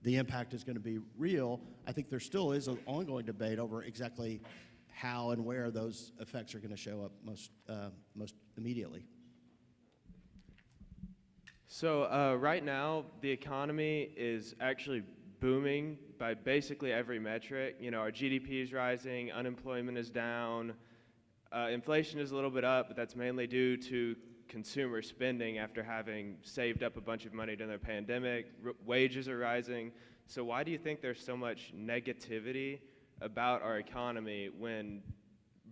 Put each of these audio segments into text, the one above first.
the impact is going to be real. I think there still is an ongoing debate over exactly how and where those effects are going to show up most immediately. So right now, the economy is actually booming by basically every metric. You know, our GDP is rising, unemployment is down, inflation is a little bit up, but that's mainly due to consumer spending after having saved up a bunch of money during the pandemic. Wages are rising. So why do you think there's so much negativity about our economy when,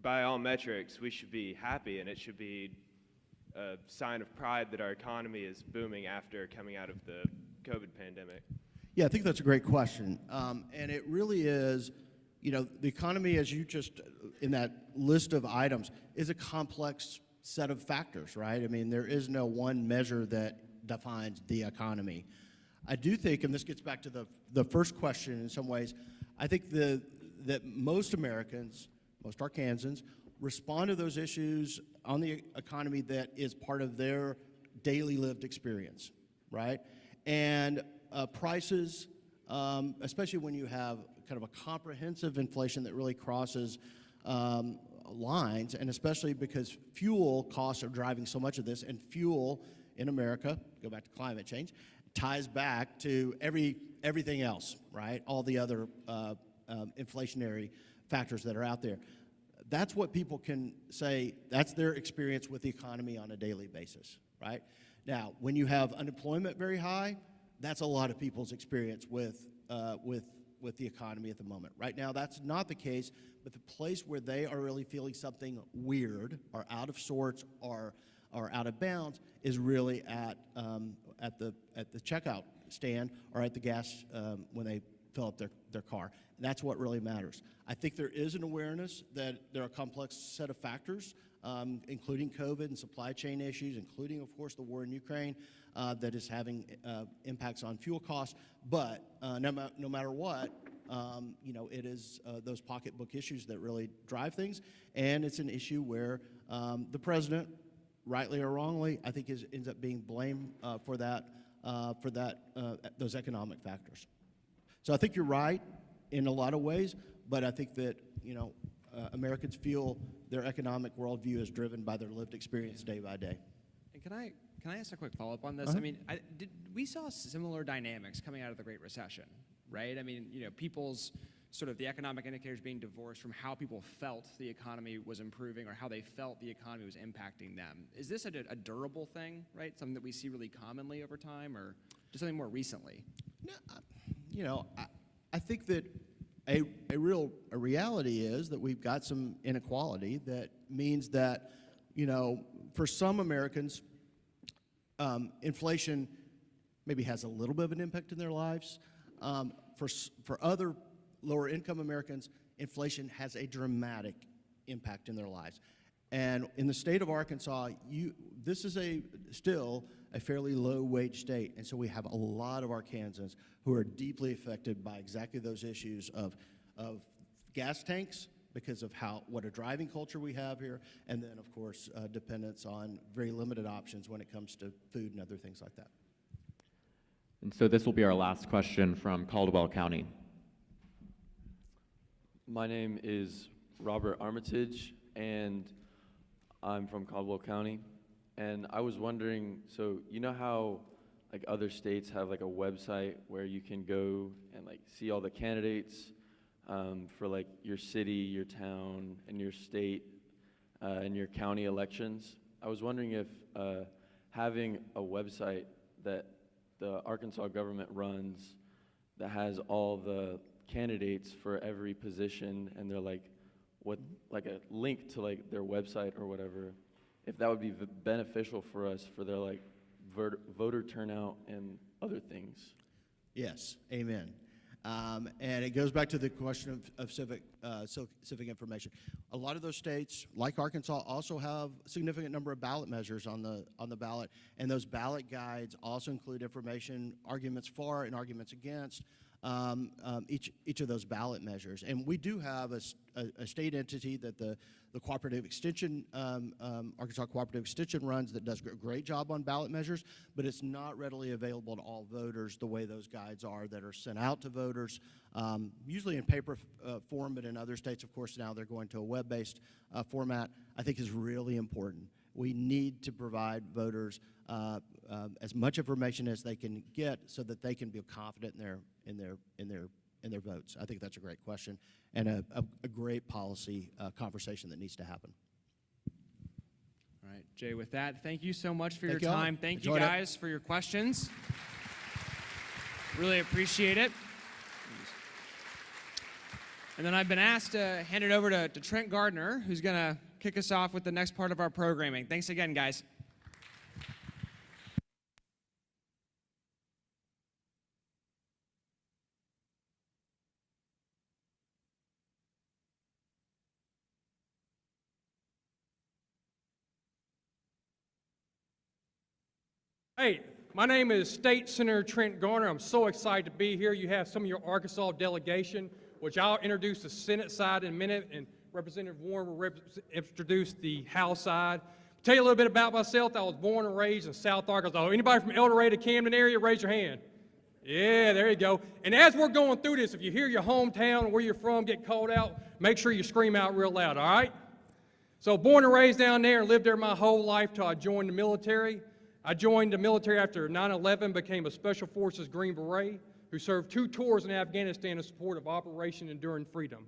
by all metrics, we should be happy and it should be a sign of pride that our economy is booming after coming out of the COVID pandemic? Yeah, I think that's a great question. And it really is, you know, the economy, as you just, in that list of items, is a complex set of factors, right? I mean, there is no one measure that defines the economy. I do think, and this gets back to the first question in some ways, I think that most Americans, most Arkansans, respond to those issues on the economy that is part of their daily lived experience, right? And prices, especially when you have kind of a comprehensive inflation that really crosses lines, and especially because fuel costs are driving so much of this, and fuel in America, go back to climate change, ties back to everything else, right? All the other inflationary factors that are out there. That's what people can say, that's their experience with the economy on a daily basis, right? Now, when you have unemployment very high, that's a lot of people's experience with the economy at the moment. Right now, that's not the case, but the place where they are really feeling something weird or out of sorts or out of bounds is really at the checkout stand or at the gas when they fill up their car. And that's what really matters. I think there is an awareness that there are a complex set of factors, including COVID and supply chain issues, including, of course, the war in Ukraine, that is having impacts on fuel costs. But no matter what, you know, it is those pocketbook issues that really drive things, and it's an issue where the president, rightly or wrongly, I think ends up being blamed for those economic factors. So I think you're right in a lot of ways, but I think that, you know, Americans feel their economic worldview is driven by their lived experience day by day. And can I ask a quick follow-up on this? Uh-huh. I mean, we saw similar dynamics coming out of the Great Recession, right? I mean, you know, people's sort of the economic indicators being divorced from how people felt the economy was improving or how they felt the economy was impacting them. Is this a durable thing, right? Something that we see really commonly over time, or just something more recently? No, you know, I think that a reality is that we've got some inequality that means that, you know, for some Americans, inflation maybe has a little bit of an impact in their lives. For other lower income Americans, inflation has a dramatic impact in their lives. And in the state of Arkansas, this is still a fairly low wage state. And so we have a lot of Arkansans who are deeply affected by exactly those issues of gas tanks, because of what a driving culture we have here, and then, of course, dependence on very limited options when it comes to food and other things like that. And so this will be our last question from Caldwell County. My name is Robert Armitage, and I'm from Caldwell County. And I was wondering, so you know how like other states have like a website where you can go and like see all the candidates for like your city, your town, and your state and your county elections? I was wondering if having a website that the Arkansas government runs that has all the candidates for every position, and they're like a link to like their website or whatever, if that would be beneficial for us for their like voter turnout and other things. Yes, amen. And it goes back to the question of civic information. A lot of those states, like Arkansas, also have a significant number of ballot measures on the ballot, and those ballot guides also include information, arguments for and arguments against each of those ballot measures. And we do have a state entity that the Cooperative Extension, Arkansas Cooperative Extension runs, that does a great job on ballot measures, but it's not readily available to all voters the way those guides are that are sent out to voters, usually in paper form, but in other states, of course, now they're going to a web-based format. I think is really important. We need to provide voters as much information as they can get so that they can be confident in their votes. I think that's a great question and a great policy conversation that needs to happen. All right, Jay, with that, thank you so much for Thank your you all. time. Thank you Enjoyed it. guys for your questions. Really appreciate it. And then I've been asked to hand it over to Trent Gardner, who's going to kick us off with the next part of our programming. Thanks again, guys. Hey, my name is State Senator Trent Garner. I'm so excited to be here. You have some of your Arkansas delegation, which I'll introduce the Senate side in a minute, and Representative Warren will introduce the House side. Tell you a little bit about myself. I was born and raised in South Arkansas. Anybody from El Dorado, Camden area, raise your hand. Yeah, there you go. And as we're going through this, if you hear your hometown or where you're from get called out, make sure you scream out real loud, all right? So born and raised down there and lived there my whole life till I joined the military. I joined the military after 9/11, became a Special Forces Green Beret, who served 2 tours in Afghanistan in support of Operation Enduring Freedom.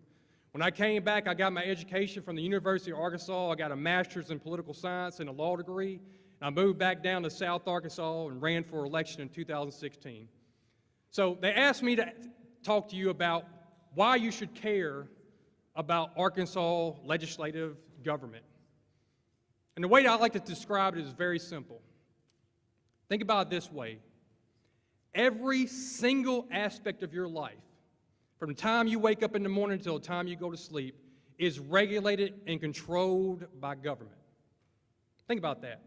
When I came back, I got my education from the University of Arkansas. I got a master's in political science and a law degree. I moved back down to South Arkansas and ran for election in 2016. So they asked me to talk to you about why you should care about Arkansas legislative government. And the way that I like to describe it is very simple. Think about it this way. Every single aspect of your life, from the time you wake up in the morning until the time you go to sleep, is regulated and controlled by government. Think about that.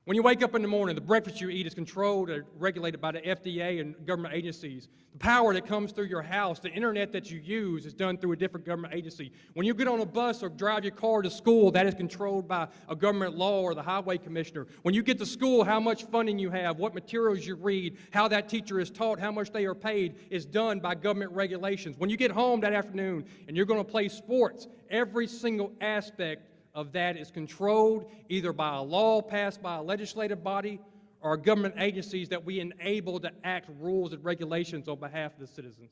When you wake up in the morning, the breakfast you eat is controlled or regulated by the FDA and government agencies. The power that comes through your house, the internet that you use, is done through a different government agency. When you get on a bus or drive your car to school, that is controlled by a government law or the highway commissioner. When you get to school, how much funding you have, what materials you read, how that teacher is taught, how much they are paid, is done by government regulations. When you get home that afternoon and you're going to play sports, every single aspect of that is controlled either by a law passed by a legislative body or government agencies that we enable to act rules and regulations on behalf of the citizens.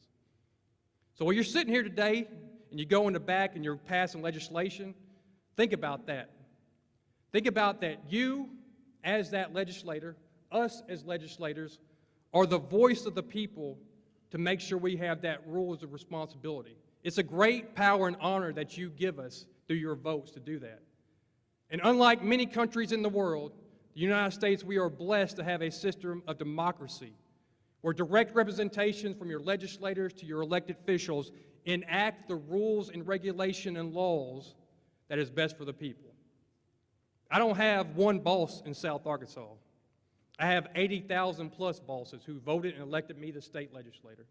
So when you're sitting here today and you go in the back and you're passing legislation, think about that. Think about that you, as that legislator, us as legislators, are the voice of the people to make sure we have that rules of responsibility. It's a great power and honor that you give us through your votes to do that. And unlike many countries in the world, the United States, we are blessed to have a system of democracy where direct representation from your legislators to your elected officials enact the rules and regulation and laws that is best for the people. I don't have one boss in South Arkansas. I have 80,000 plus bosses who voted and elected me the state legislator.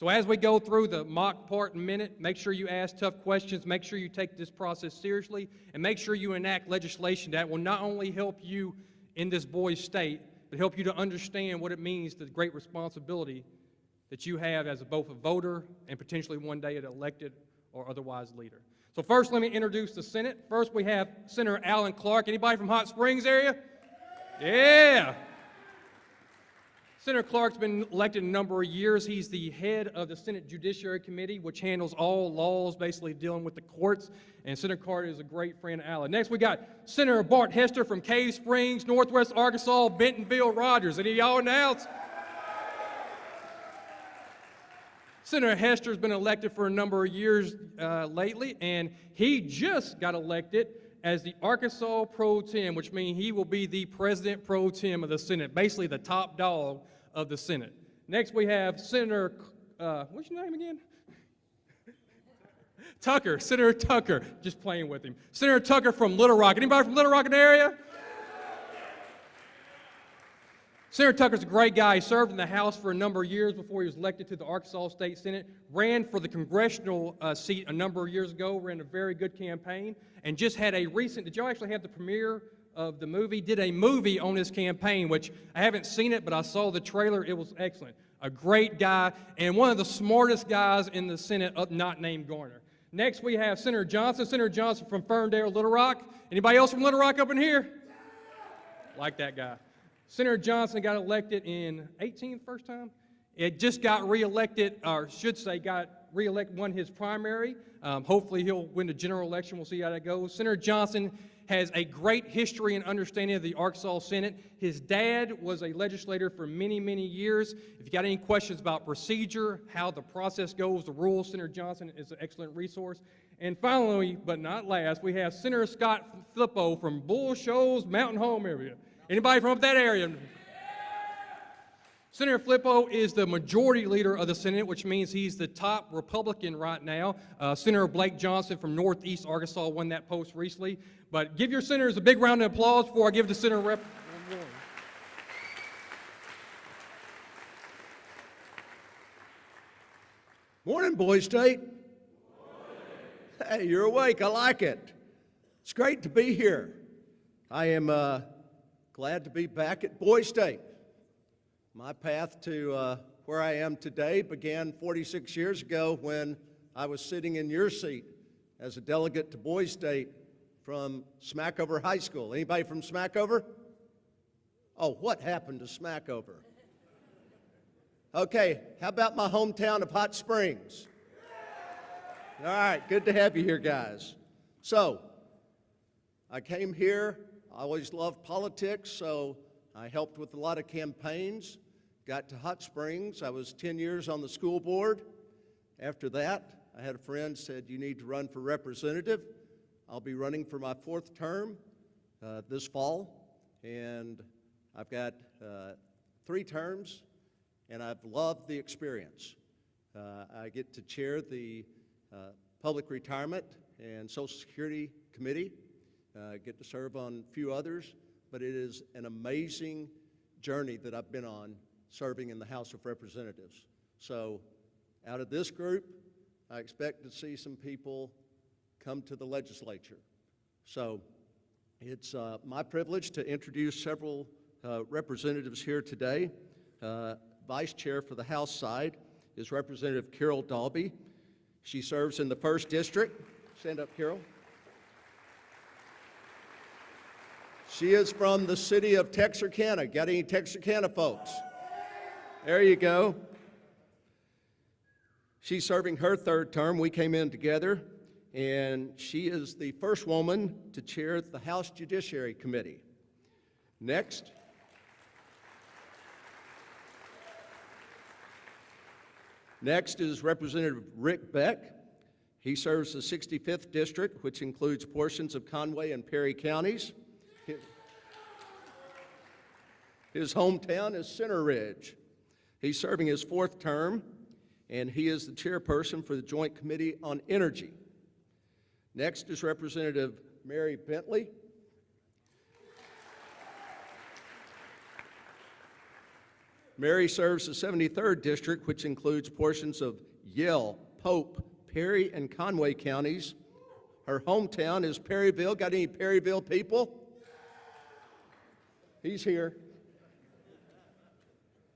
So as we go through the mock part in a minute, make sure you ask tough questions, make sure you take this process seriously, and make sure you enact legislation that will not only help you in this boy's state, but help you to understand what it means, the great responsibility that you have as both a voter and potentially one day an elected or otherwise leader. So first, let me introduce the Senate. First, we have Senator Alan Clark. Anybody from Hot Springs area? Yeah. Senator Clark's been elected a number of years. He's the head of the Senate Judiciary Committee, which handles all laws basically dealing with the courts. And Senator Clark is a great friend of Alan. Next, we got Senator Bart Hester from Cave Springs, Northwest Arkansas, Bentonville, Rogers. Any of y'all in the house? Senator Hester's been elected for a number of years lately, and he just got elected as the Arkansas Pro Tem, which means he will be the President Pro Tem of the Senate, basically the top dog of the Senate. Next, we have Senator, what's your name again? Tucker, Senator Tucker, just playing with him. Senator Tucker from Little Rock. Anybody from Little Rock in the area? Senator Tucker's a great guy. He served in the House for a number of years before he was elected to the Arkansas State Senate, ran for the congressional seat a number of years ago, ran a very good campaign, and just had a recent, did y'all actually have the premiere of the movie? Did a movie on his campaign, which I haven't seen it, but I saw the trailer. It was excellent. A great guy, and one of the smartest guys in the Senate, not named Garner. Next, we have Senator Johnson. Senator Johnson from Ferndale, Little Rock. Anybody else from Little Rock up in here? Like that guy. Senator Johnson got elected in 18 first time. It just got reelected, or should say got reelected, won his primary. Hopefully he'll win the general election. We'll see how that goes. Senator Johnson has a great history and understanding of the Arkansas Senate. His dad was a legislator for many, many years. If you got any questions about procedure, how the process goes, the rules, Senator Johnson is an excellent resource. And finally, but not last, we have Senator Scott Flippo from Bull Shoals, Mountain Home area. Anybody from that area? Senator Flippo is the majority leader of the Senate, which means he's the top Republican right now. Senator Blake Johnson from Northeast Arkansas won that post recently. But give your senators a big round of applause before I give the Senator Rep. Morning, Boys State. Hey, you're awake. I like it. It's great to be here. I am glad to be back at Boys State. My path to where I am today began 46 years ago when I was sitting in your seat as a delegate to Boys State from Smackover High School. Anybody from Smackover? Oh, what happened to Smackover? Okay, how about my hometown of Hot Springs? All right, good to have you here, guys. So, I came here. I always loved politics, so I helped with a lot of campaigns. Got to Hot Springs. I was 10 years on the school board. After that, I had a friend said, you need to run for representative. I'll be running for my 4th term this fall, and I've got 3 terms, and I've loved the experience. I get to chair the Public Retirement and Social Security Committee, get to serve on a few others, but it is an amazing journey that I've been on serving in the House of Representatives. So out of this group, I expect to see some people come to the legislature. So it's my privilege to introduce several representatives here today. Vice Chair for the House side is Representative Carol Dalby. She serves in the 1st District. Stand up, Carol. She is from the city of Texarkana. Got any Texarkana folks? There you go. She's serving her 3rd term. We came in together, and she is the first woman to chair the House Judiciary Committee. Next. Next is Representative Rick Beck. He serves the 65th District, which includes portions of Conway and Perry counties. His hometown is Center Ridge. He's serving his 4th term, and he is the chairperson for the Joint Committee on Energy. Next is Representative Mary Bentley. Mary serves the 73rd District, which includes portions of Yell, Pope, Perry, and Conway counties. Her hometown is Perryville. Got any Perryville people? He's here.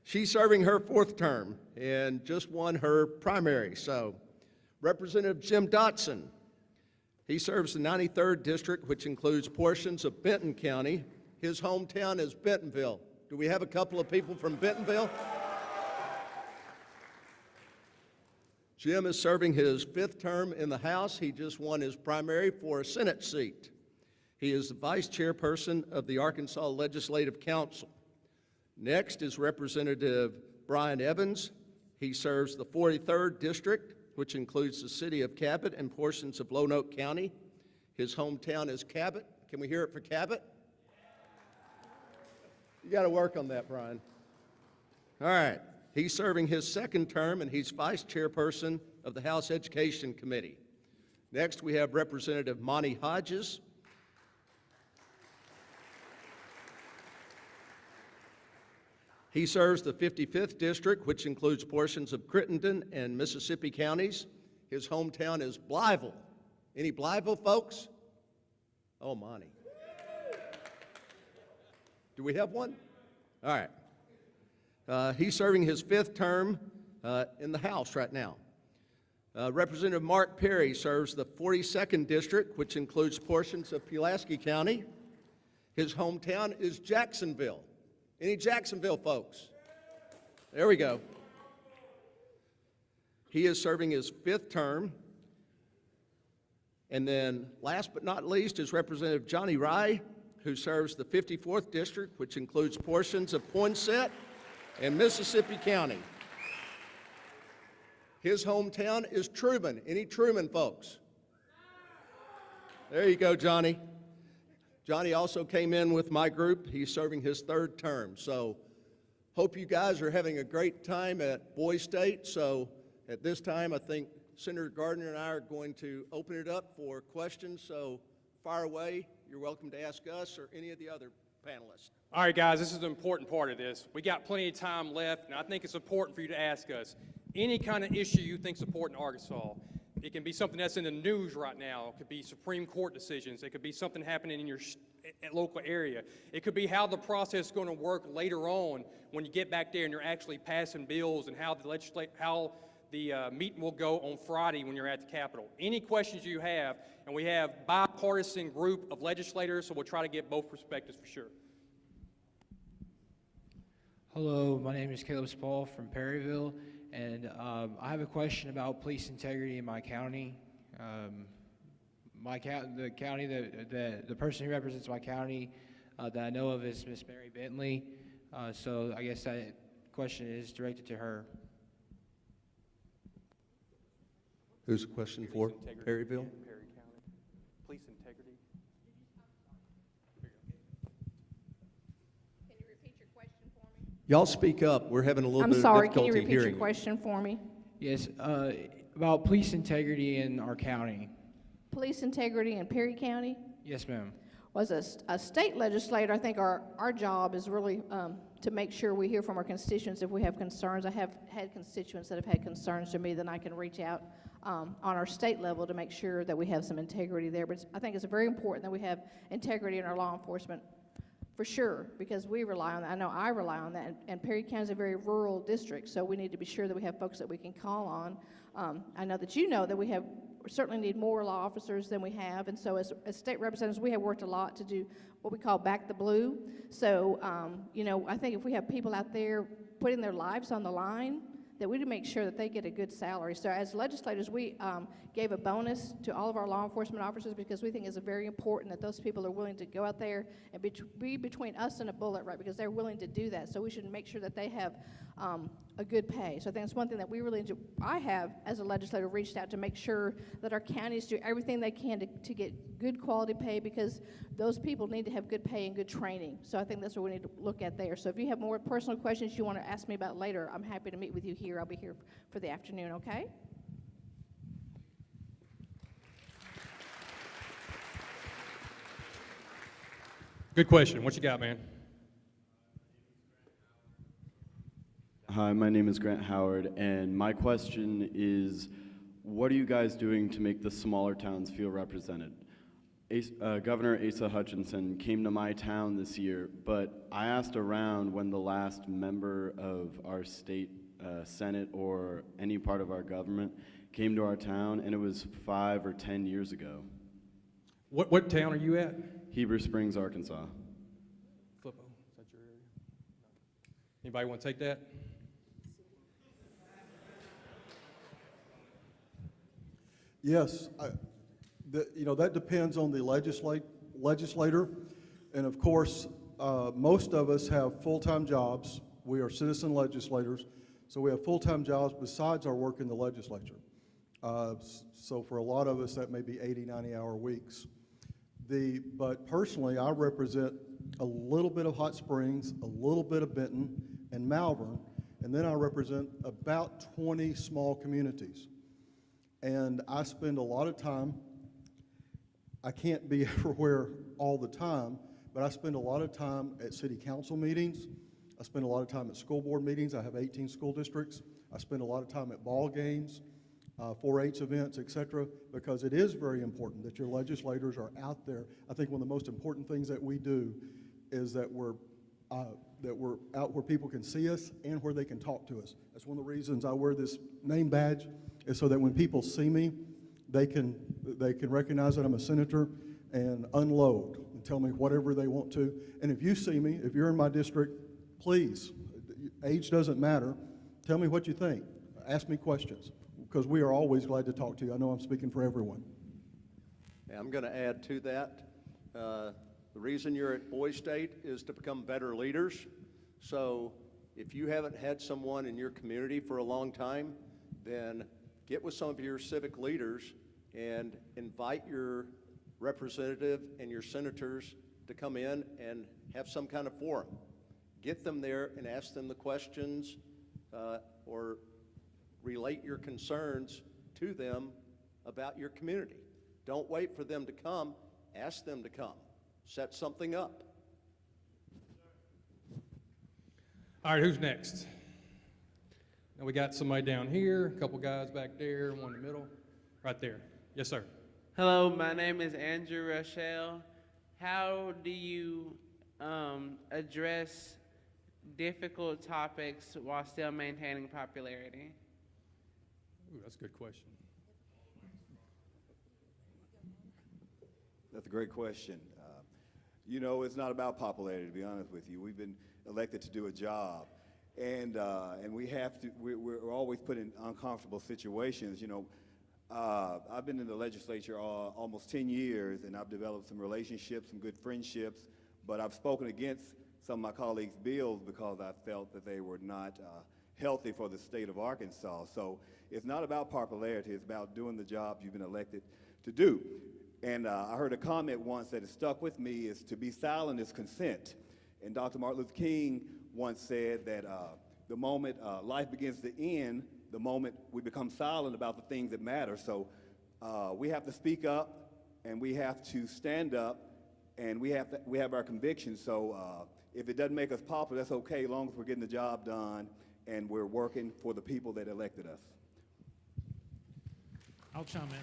She's serving her 4th term and just won her primary. So, Representative Jim Dotson. He serves the 93rd District, which includes portions of Benton County. His hometown is Bentonville. Do we have a couple of people from Bentonville? Jim is serving his 5th term in the House. He just won his primary for a Senate seat. He is the vice chairperson of the Arkansas Legislative Council. Next is Representative Brian Evans. He serves the 43rd District, which includes the city of Cabot and portions of Lonoke County. His hometown is Cabot. Can we hear it for Cabot? You got to work on that, Brian. All right. He's serving his 2nd term, and he's vice chairperson of the House Education Committee. Next, we have Representative Monty Hodges. He serves the 55th District, which includes portions of Crittenden and Mississippi counties. His hometown is Blytheville. Any Blytheville folks? Oh, Monty. Do we have one? All right. He's serving his 5th term in the House right now. Representative Mark Perry serves the 42nd District, which includes portions of Pulaski County. His hometown is Jacksonville. Any Jacksonville folks? There we go. He is serving his 5th term. And then last but not least is Representative Johnny Rye, who serves the 54th District, which includes portions of Poinsett and Mississippi County. His hometown is Truman. Any Truman folks? There you go, Johnny. Johnny also came in with my group. He's serving his 3rd term. So hope you guys are having a great time at Boys State. So at this time, I think Senator Gardner and I are going to open it up for questions. So fire away. You're welcome to ask us or any of the other panelists. All right, guys, this is an important part of this. We got plenty of time left, and I think it's important for you to ask us any kind of issue you think is important in Arkansas. It can be something that's in the news right now. It could be Supreme Court decisions. It could be something happening in your local area. It could be how the process is going to work later on when you get back there and you're actually passing bills, and how the meeting will go on Friday when you're at the Capitol. Any questions you have, and we have bipartisan group of legislators, so we'll try to get both perspectives for sure. Hello, my name is Caleb Spall from Perryville, and I have a question about police integrity in my county. The county the person who represents my county that I know of is Miss Mary Bentley. So I guess that question is directed to her. Who's the question for? Perryville? Perry County. Police integrity. Can you repeat your question for me? Y'all speak up. We're having a little I'm bit of sorry, can you difficulty repeat your hearing. question for me? Yes, about police integrity in our county. Police integrity in Perry County? Yes, ma'am. Was a state legislator, I think our job is really to make sure we hear from our constituents if we have concerns. I have had constituents that have had concerns to me, then I can reach out on our state level to make sure that we have some integrity there. But I think it's very important that we have integrity in our law enforcement, for sure, because we rely on that. I know I rely on that, and Perry County is a very rural district, so we need to be sure that we have folks that we can call on. I know that you know that we certainly need more law officers than we have, and so as state representatives, we have worked a lot to do what we call back the blue. So, I think if we have people out there putting their lives on the line, that we need to make sure that they get a good salary. So as legislators, we gave a bonus to all of our law enforcement officers because we think it's very important that those people are willing to go out there and be between us and a bullet, right, because they're willing to do that. So we should make sure that they have a good pay. So I think it's one thing that we really enjoy. I have, as a legislator, reached out to make sure that our counties do everything they can to get good quality pay, because those people need to have good pay and good training. So I think that's what we need to look at there. So if you have more personal questions you want to ask me about later, I'm happy to meet with you here. I'll be here for the afternoon, okay? Good question. What you got, man? Hi, my name is Grant Howard, and my question is, what are you guys doing to make the smaller towns feel represented? Governor Asa Hutchinson came to my town this year, but I asked around when the last member of our state Senate or any part of our government came to our town, and it was 5 or 10 years ago. What town are you at? Heber Springs, Arkansas. Flippo, is that your area? Anybody want to take that? Yes, that depends on the legislator, and of course, most of us have full-time jobs. We are citizen legislators, so we have full-time jobs besides our work in the legislature. So for a lot of us, that may be 80, 90-hour weeks. But personally, I represent a little bit of Hot Springs, a little bit of Benton, and Malvern, and then I represent about 20 small communities. And I spend a lot of time, I can't be everywhere all the time, but I spend a lot of time at city council meetings. I spend a lot of time at school board meetings. I have 18 school districts. I spend a lot of time at ball games, 4-H events, et cetera, because it is very important that your legislators are out there. I think one of the most important things that we do is that we're out where people can see us and where they can talk to us. That's one of the reasons I wear this name badge, is so that when people see me, they can recognize that I'm a senator and unload and tell me whatever they want to. And if you see me, if you're in my district, please, age doesn't matter. Tell me what you think. Ask me questions, because we are always glad to talk to you. I know I'm speaking for everyone. And I'm going to add to that. The reason you're at Boys State is to become better leaders. So if you haven't had someone in your community for a long time, then get with some of your civic leaders and invite your representative and your senators to come in and have some kind of forum. Get them there and ask them the questions or relate your concerns to them about your community. Don't wait for them to come, ask them to come. Set something up. All right, who's next? Now we got somebody down here, a couple guys back there, one in the middle, right there. Yes, sir. Hello, my name is Andrew Rochelle. How do you address difficult topics while still maintaining popularity? Ooh, that's a good question. That's a great question. You know, it's not about popularity, to be honest with you. We've been elected to do a job, and we have to. We're always put in uncomfortable situations. You know, I've been in the legislature almost 10 years, and I've developed some relationships, some good friendships. But I've spoken against some of my colleagues' bills because I felt that they were not healthy for the state of Arkansas. So it's not about popularity. It's about doing the job you've been elected to do. And I heard a comment once that has stuck with me, is to be silent is consent. And Dr. Martin Luther King once said that the moment life begins to end, the moment we become silent about the things that matter. So we have to speak up, and we have to stand up, and we have our convictions. So if it doesn't make us popular, that's okay, as long as we're getting the job done and we're working for the people that elected us. I'll chime in.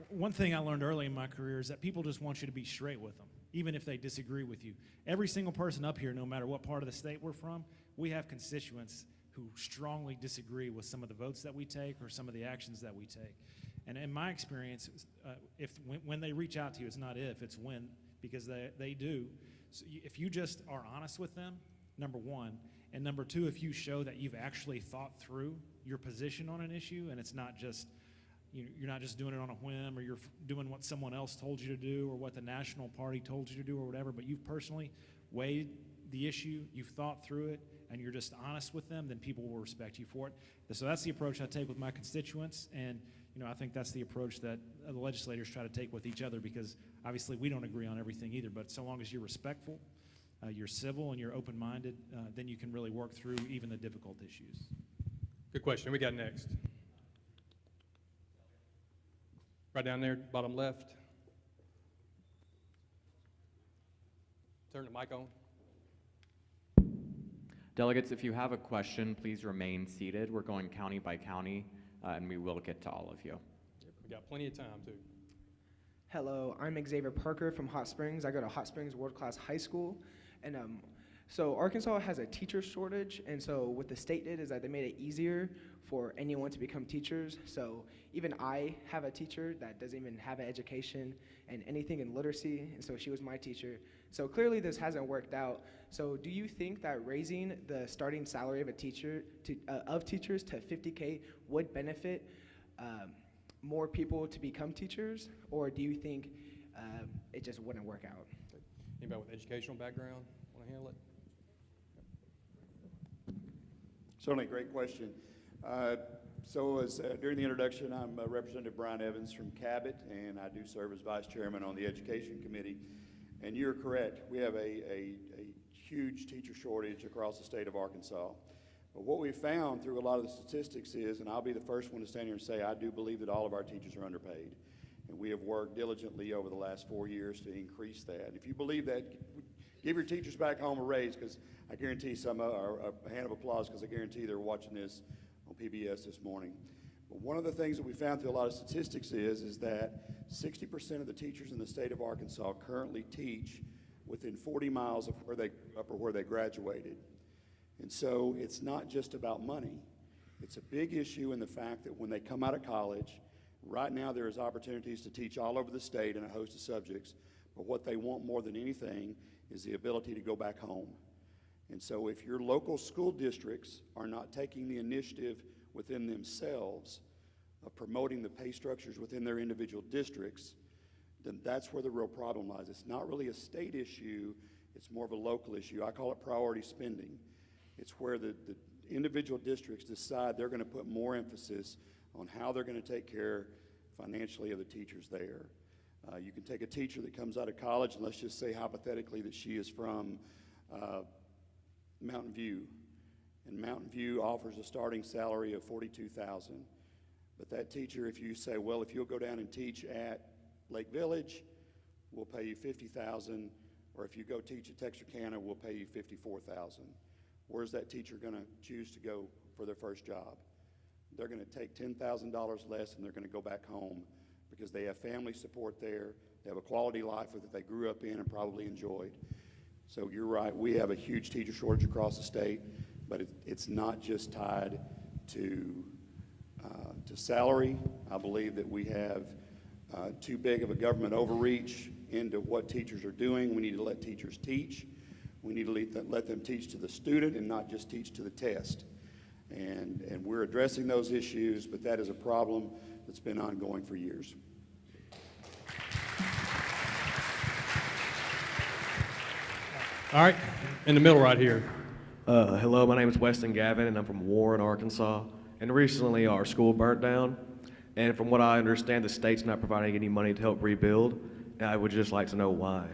One thing I learned early in my career is that people just want you to be straight with them, even if they disagree with you. Every single person up here, no matter what part of the state we're from, we have constituents who strongly disagree with some of the votes that we take or some of the actions that we take. And in my experience, when they reach out to you, it's not if, it's when, because they do. So if you just are honest with them, number one, and number two, if you show that you've actually thought through your position on an issue, and it's not just, you're not just doing it on a whim, or you're doing what someone else told you to do, or what the national party told you to do, or whatever, but you've personally weighed the issue, you've thought through it, and you're just honest with them, then people will respect you for it. So that's the approach I take with my constituents, and I think that's the approach that the legislators try to take with each other, because obviously we don't agree on everything either, but so long as you're respectful, you're civil, and you're open-minded, then you can really work through even the difficult issues. Good question. We got next. Right down there, bottom left. Turn the mic on. Delegates, if you have a question, please remain seated. We're going county by county, and we will get to all of you. We got plenty of time, too. Hello, I'm Xavier Parker from Hot Springs. I go to Hot Springs World Class High School. And so Arkansas has a teacher shortage, and so what the state did is that they made it easier for anyone to become teachers. So even I have a teacher that doesn't even have an education and anything in literacy, and so she was my teacher. So clearly this hasn't worked out. So do you think that raising the starting salary of a teacher teachers to $50K would benefit more people to become teachers, or do you think it just wouldn't work out? Anybody with educational background want to handle it? Certainly, great question. During the introduction, I'm Representative Brian Evans from Cabot, and I do serve as Vice Chairman on the Education Committee. And you're correct, we have a huge teacher shortage across the state of Arkansas. But what we found through a lot of the statistics is, and I'll be the first one to stand here and say, I do believe that all of our teachers are underpaid. And we have worked diligently over the last 4 years to increase that. If you believe that, give your teachers back home a raise, because I guarantee or a hand of applause, because I guarantee they're watching this on PBS this morning. But one of the things that we found through a lot of statistics is that 60% of the teachers in the state of Arkansas currently teach within 40 miles of where they graduated. And so it's not just about money. It's a big issue in the fact that when they come out of college, right now there is opportunities to teach all over the state in a host of subjects, but what they want more than anything is the ability to go back home. And so if your local school districts are not taking the initiative within themselves of promoting the pay structures within their individual districts, then that's where the real problem lies. It's not really a state issue, it's more of a local issue. I call it priority spending. It's where the individual districts decide they're going to put more emphasis on how they're going to take care financially of the teachers there. You can take a teacher that comes out of college, and let's just say hypothetically that she is from Mountain View, and Mountain View offers a starting salary of $42,000. But that teacher, if you say, well, if you'll go down and teach at Lake Village, we'll pay you $50,000, or if you go teach at Texarkana, we'll pay you $54,000. Where's that teacher going to choose to go for their first job? They're going to take $10,000 less, and they're going to go back home because they have family support there. They have a quality life that they grew up in and probably enjoyed. So you're right, we have a huge teacher shortage across the state, but it's not just tied to salary. I believe that we have too big of a government overreach into what teachers are doing. We need to let teachers teach. We need to let them teach to the student and not just teach to the test. And we're addressing those issues, but that is a problem that's been ongoing for years. All right, in the middle right here. Hello, my name is Weston Gavin, and I'm from Warren, Arkansas. And recently our school burnt down, and from what I understand, the state's not providing any money to help rebuild, and I would just like to know why.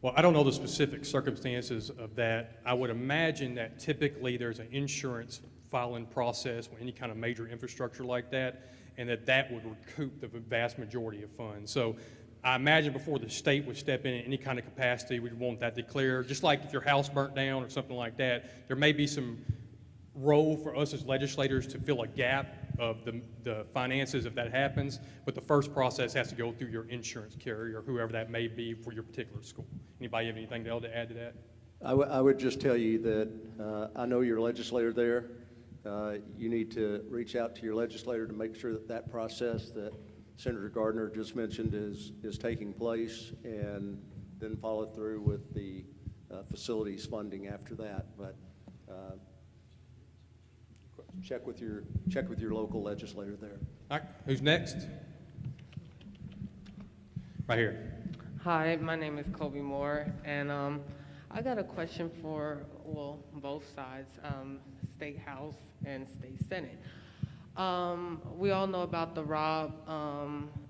Well, I don't know the specific circumstances of that. I would imagine that typically there's an insurance filing process with any kind of major infrastructure like that, and that would recoup the vast majority of funds. So I imagine before the state would step in any kind of capacity, we'd want that declared. Just like if your house burnt down or something like that, there may be some role for us as legislators to fill a gap of the finances if that happens, but the first process has to go through your insurance carrier, whoever that may be for your particular school. Anybody have anything else to add to that? I would just tell you that I know you're a legislator there. You need to reach out to your legislator to make sure that that process that Senator Gardner just mentioned is taking place, and then follow through with the facilities funding after that. But check with your local legislator there. All right, who's next? Right here. Hi, my name is Kobe Moore, and I got a question for, well, both sides, State House and State Senate. We all know about the Robb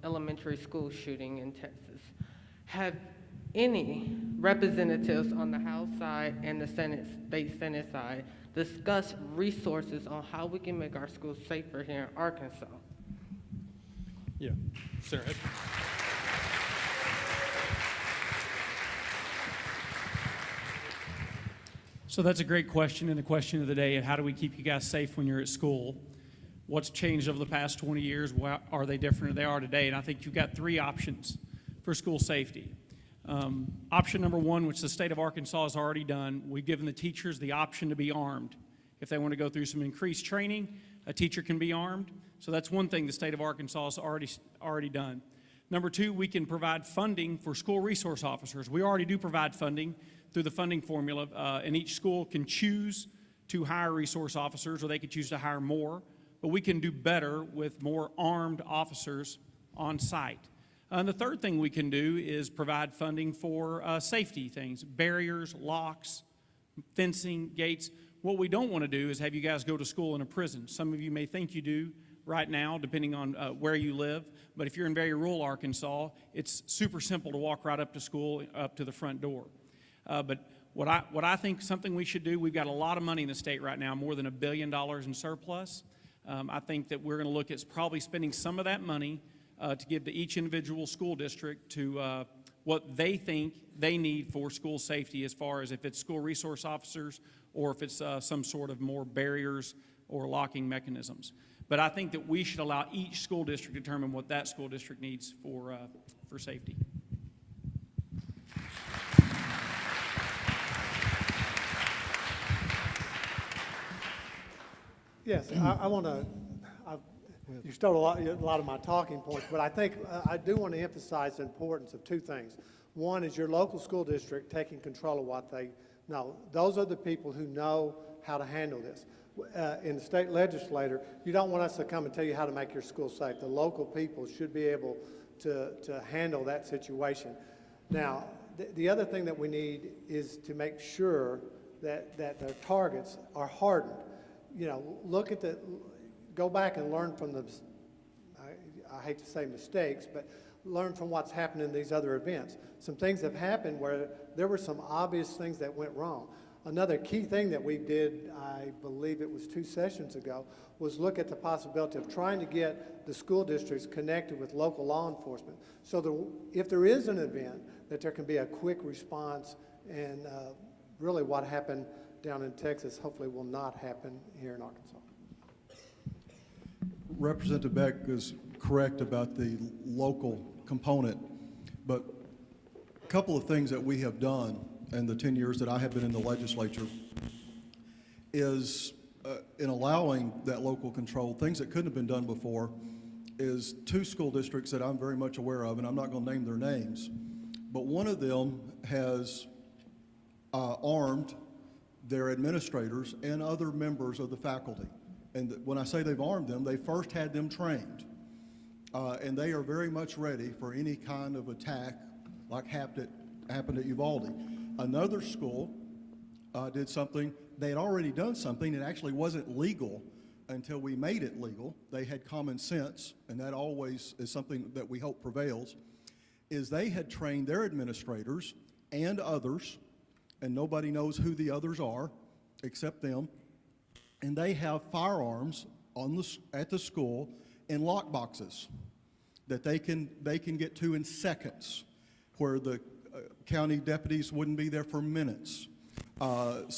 Elementary School shooting in Texas. Have any representatives on the House side and the State Senate side discussed resources on how we can make our schools safer here in Arkansas? Yeah, Sarah. So that's a great question, and the question of the day, and how do we keep you guys safe when you're at school? What's changed over the past 20 years? Why are they different than they are today? And I think you've got three options for school safety. Option number one, which the state of Arkansas has already done, we've given the teachers the option to be armed. If they want to go through some increased training, a teacher can be armed. So that's one thing the state of Arkansas has already done. Number two, we can provide funding for school resource officers. We already do provide funding through the funding formula, and each school can choose to hire resource officers, or they could choose to hire more, but we can do better with more armed officers on site. And the third thing we can do is provide funding for safety things, barriers, locks, fencing, gates. What we don't want to do is have you guys go to school in a prison. Some of you may think you do right now, depending on where you live, but if you're in very rural Arkansas, it's super simple to walk right up to school, up to the front door. But what I think something we should do, we've got a lot of money in the state right now, more than $1 billion in surplus. I think that we're going to look at probably spending some of that money to give to each individual school district to what they think they need for school safety, as far as if it's school resource officers or if it's some sort of more barriers or locking mechanisms. But I think that we should allow each school district to determine what that school district needs for safety. Yes, I want to, you stole a lot of my talking points, but I think I do want to emphasize the importance of two things. One is your local school district taking control of what they know. Those are the people who know how to handle this. In the state legislator, you don't want us to come and tell you how to make your school safe. The local people should be able to handle that situation. Now, the other thing that we need is to make sure that their targets are hardened. You know, go back and learn from the, I hate to say mistakes, but learn from what's happened in these other events. Some things have happened where there were some obvious things that went wrong. Another key thing that we did, I believe it was 2 sessions ago, was look at the possibility of trying to get the school districts connected with local law enforcement, so that if there is an event, that there can be a quick response, and really what happened down in Texas hopefully will not happen here in Arkansas. Representative Beck is correct about the local component, but a couple of things that we have done in the 10 years that I have been in the legislature is in allowing that local control, things that couldn't have been done before, is 2 school districts that I'm very much aware of, and I'm not going to name their names, but one of them has armed their administrators and other members of the faculty. And when I say they've armed them, they first had them trained. And they are very much ready for any kind of attack like happened at Uvalde. Another school did something, they had already done something that actually wasn't legal until we made it legal. They had common sense, and that always is something that we hope prevails, is they had trained their administrators and others, and nobody knows who the others are except them, and they have firearms at the school in lock boxes that they can get to in seconds, where the county deputies wouldn't be there for minutes. And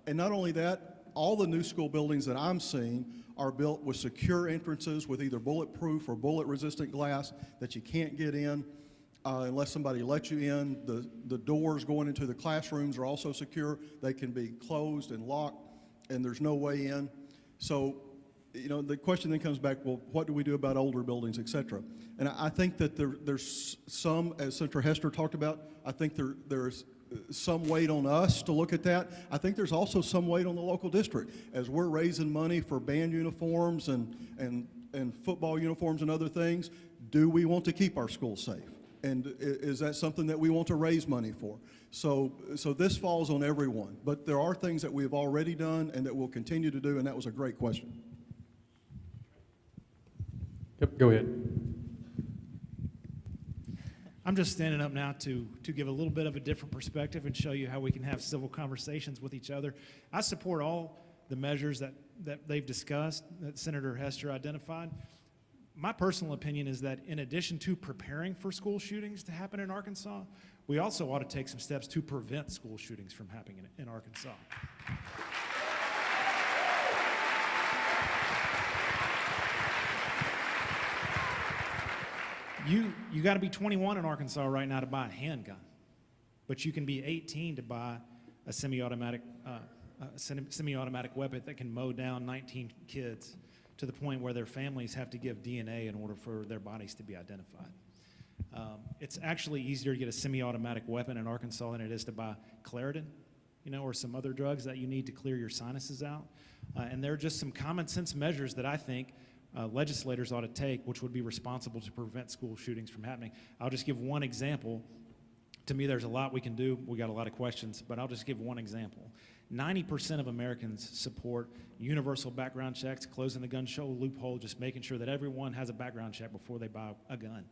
not only that, all the new school buildings that I'm seeing are built with secure entrances with either bulletproof or bullet-resistant glass that you can't get in unless somebody lets you in. The doors going into the classrooms are also secure. They can be closed and locked, and there's no way in. So, you know, the question then comes back, well, what do we do about older buildings, et cetera? And I think that there's some, as Senator Hester talked about, I think there's some weight on us to look at that. I think there's also some weight on the local district. As we're raising money for band uniforms and football uniforms and other things, do we want to keep our schools safe? And is that something that we want to raise money for? So this falls on everyone. But there are things that we have already done and that we'll continue to do, and that was a great question. Yep, go ahead. I'm just standing up now to give a little bit of a different perspective and show you how we can have civil conversations with each other. I support all the measures that they've discussed, that Senator Hester identified. My personal opinion is that in addition to preparing for school shootings to happen in Arkansas, we also ought to take some steps to prevent school shootings from happening in Arkansas. You got to be 21 in Arkansas right now to buy a handgun, but you can be 18 to buy a semi-automatic weapon that can mow down 19 kids to the point where their families have to give DNA in order for their bodies to be identified. It's actually easier to get a semi-automatic weapon in Arkansas than it is to buy Claritin, or some other drugs that you need to clear your sinuses out. And there are just some common sense measures that I think legislators ought to take, which would be responsible to prevent school shootings from happening. I'll just give one example. To me, there's a lot we can do. We got a lot of questions, but I'll just give one example. 90% of Americans support universal background checks, closing the gun show loophole, just making sure that everyone has a background check before they buy a gun.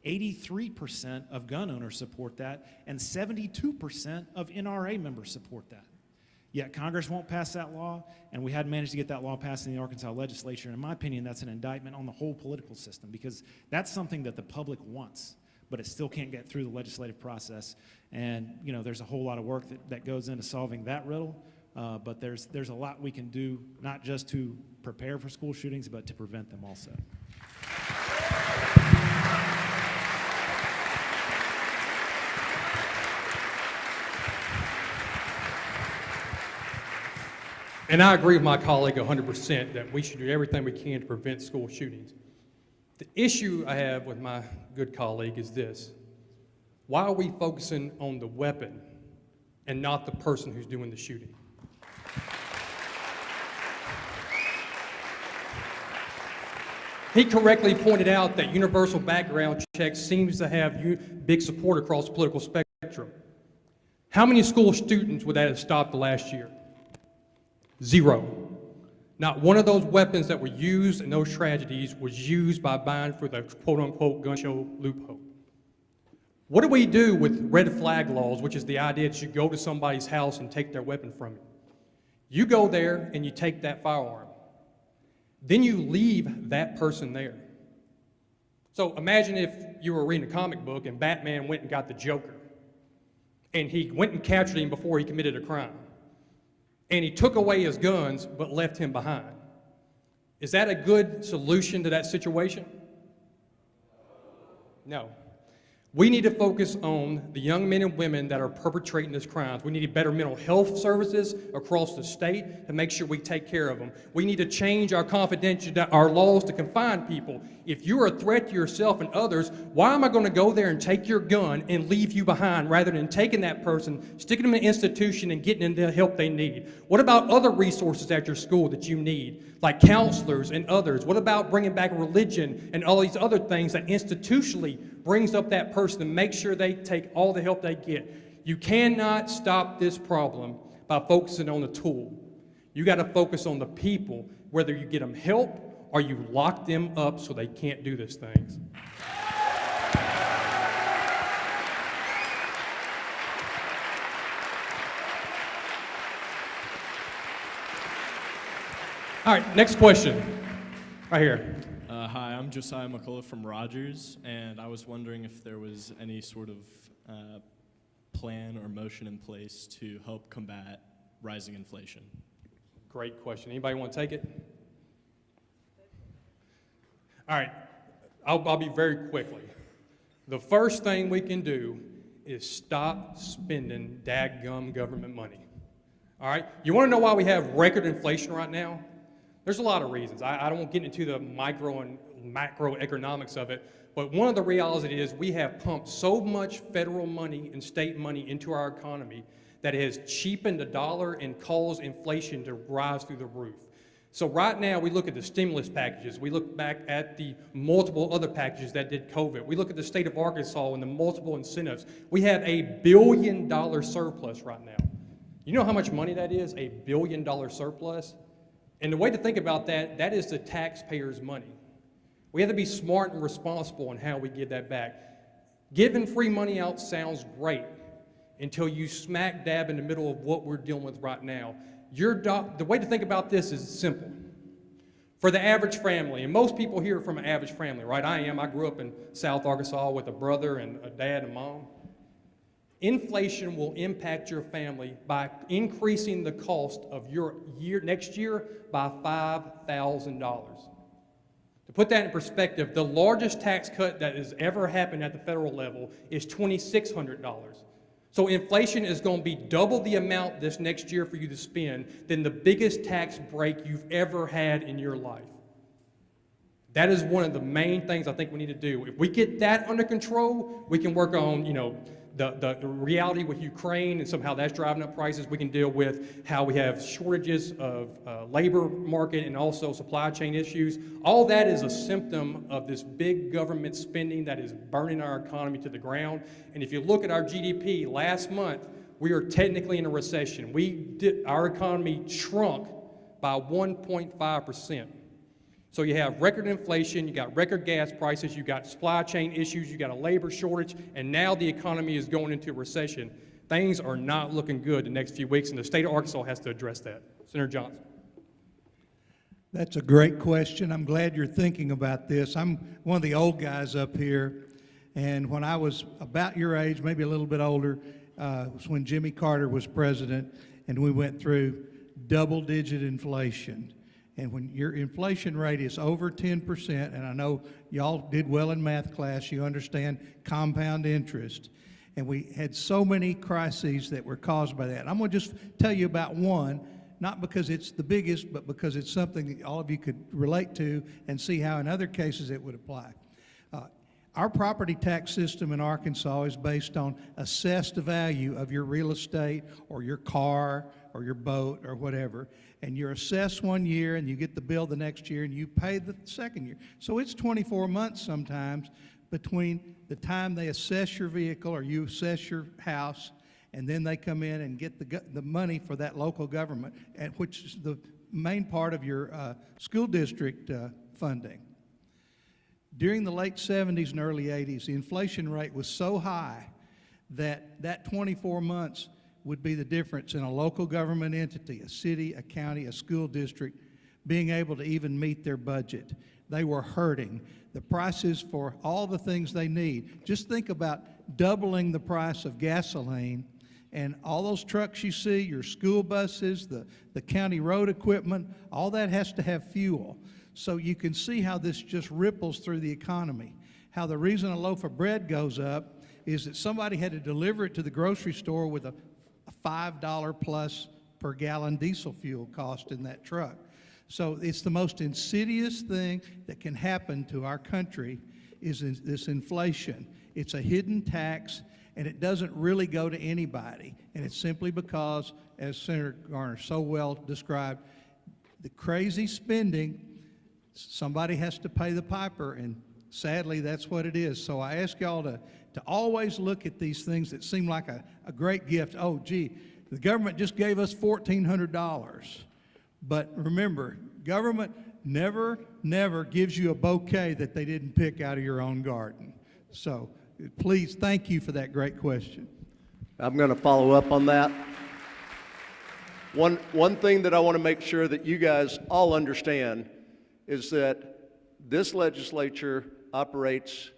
83% of gun owners support that, and 72% of NRA members support that. yet Congress won't pass that law, and we hadn't managed to get that law passed in the Arkansas legislature. And in my opinion, that's an indictment on the whole political system, because that's something that the public wants, but it still can't get through the legislative process. And you know, there's a whole lot of work that goes into solving that riddle, but there's a lot we can do, not just to prepare for school shootings, but to prevent them also. And I agree with my colleague 100% that we should do everything we can to prevent school shootings. The issue I have with my good colleague is this: why are we focusing on the weapon and not the person who's doing the shooting? He correctly pointed out that universal background checks seems to have big support across the political spectrum. How many school students would that have stopped the last year? 0. Not one of those weapons that were used in those tragedies was used by buying for the quote-unquote gun show loophole. What do we do with red flag laws, which is the idea that you go to somebody's house and take their weapon from you? You go there and you take that firearm. Then you leave that person there. So imagine if you were reading a comic book and Batman went and got the Joker, and he went and captured him before he committed a crime, and he took away his guns but left him behind. Is that a good solution to that situation? No. We need to focus on the young men and women that are perpetrating these crimes. We need better mental health services across the state to make sure we take care of them. We need to change our our laws to confine people. If you're a threat to yourself and others, why am I going to go there and take your gun and leave you behind rather than taking that person, sticking them in an institution and getting them the help they need? What about other resources at your school that you need, like counselors and others? What about bringing back religion and all these other things that institutionally brings up that person and makes sure they take all the help they get? You cannot stop this problem by focusing on the tool. You got to focus on the people, whether you get them help or you lock them up so they can't do these things. All right, next question. Right here. Hi, I'm Josiah McCullough from Rogers, and I was wondering if there was any sort of plan or motion in place to help combat rising inflation. Great question. Anybody want to take it? All right, I'll be very quickly. The first thing we can do is stop spending dadgum government money. All right, you want to know why we have record inflation right now? There's a lot of reasons. I don't want to get into the micro and macroeconomics of it, but one of the realities is we have pumped so much federal money and state money into our economy that it has cheapened the dollar and caused inflation to rise through the roof. So right now, we look at the stimulus packages. We look back at the multiple other packages that did COVID. We look at the state of Arkansas and the multiple incentives. We have $1 billion surplus right now. You know how much money that is, $1 billion surplus? And the way to think about that, that is the taxpayers' money. We have to be smart and responsible in how we give that back. Giving free money out sounds great until you smack dab in the middle of what we're dealing with right now. The way to think about this is simple. For the average family, and most people here are from an average family, right? I grew up in South Arkansas with a brother and a dad and mom. Inflation will impact your family by increasing the cost of your next year by $5,000. To put that in perspective, the largest tax cut that has ever happened at the federal level is $2,600. So inflation is going to be double the amount this next year for you to spend than the biggest tax break you've ever had in your life. That is one of the main things I think we need to do. If we get that under control, we can work on, the reality with Ukraine and somehow that's driving up prices. We can deal with how we have shortages of labor market and also supply chain issues. All that is a symptom of this big government spending that is burning our economy to the ground. And if you look at our GDP last month, we are technically in a recession. Our economy shrunk by 1.5%. So you have record inflation, you got record gas prices, you got supply chain issues, you got a labor shortage, and now the economy is going into a recession. Things are not looking good the next few weeks, and the state of Arkansas has to address that. Senator Johnson. That's a great question. I'm glad you're thinking about this. I'm one of the old guys up here, and when I was about your age, maybe a little bit older, was when Jimmy Carter was president, and we went through double-digit inflation. And when your inflation rate is over 10%, and I know y'all did well in math class, you understand compound interest, and we had so many crises that were caused by that. I'm going to just tell you about one, not because it's the biggest, but because it's something that all of you could relate to and see how in other cases it would apply. Our property tax system in Arkansas is based on assessed value of your real estate or your car or your boat or whatever. And you're assessed one year and you get the bill the next year and you pay the second year. So it's 24 months sometimes between the time they assess your vehicle or you assess your house, and then they come in and get the money for that local government, which is the main part of your school district funding. During the late 70s and early 80s, the inflation rate was so high that 24 months would be the difference in a local government entity, a city, a county, a school district, being able to even meet their budget. They were hurting. The prices for all the things they need. Just think about doubling the price of gasoline, and all those trucks you see, your school buses, the county road equipment, all that has to have fuel. So you can see how this just ripples through the economy. How the reason a loaf of bread goes up is that somebody had to deliver it to the grocery store with a $5 plus per gallon diesel fuel cost in that truck. So it's the most insidious thing that can happen to our country is this inflation. It's a hidden tax, and it doesn't really go to anybody. And it's simply because, as Senator Garner so well described, the crazy spending, somebody has to pay the piper, and sadly that's what it is. So I ask y'all to always look at these things that seem like a great gift. Oh, gee, the government just gave us $1,400. But remember, government never gives you a bouquet that they didn't pick out of your own garden. So please, thank you for that great question. I'm going to follow up on that. One thing that I want to make sure that you guys all understand is that this legislature operates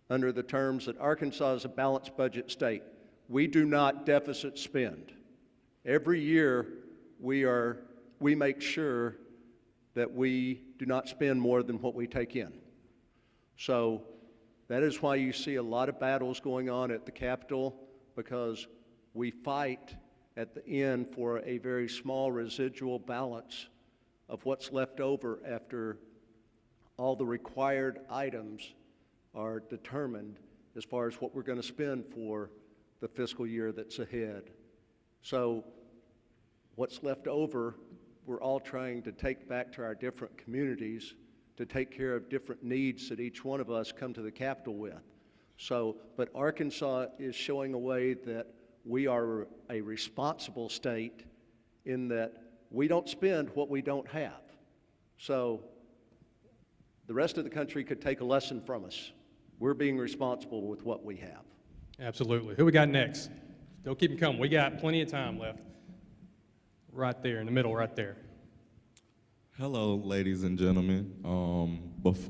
under the terms that Arkansas is a balanced budget state. We do not deficit spend. Every year we make sure that we do not spend more than what we take in. So that is why you see a lot of battles going on at the Capitol, because we fight at the end for a very small residual balance of what's left over after all the required items are determined as far as what we're going to spend for the fiscal year that's ahead. So what's left over, we're all trying to take back to our different communities to take care of different needs that each one of us come to the Capitol with. So, but Arkansas is showing a way that we are a responsible state in that we don't spend what we don't have. So the rest of the country could take a lesson from us. We're being responsible with what we have. Absolutely. Who we got next? Still keep them coming. We got plenty of time left. Right there, in the middle, right there. Hello, ladies and gentlemen.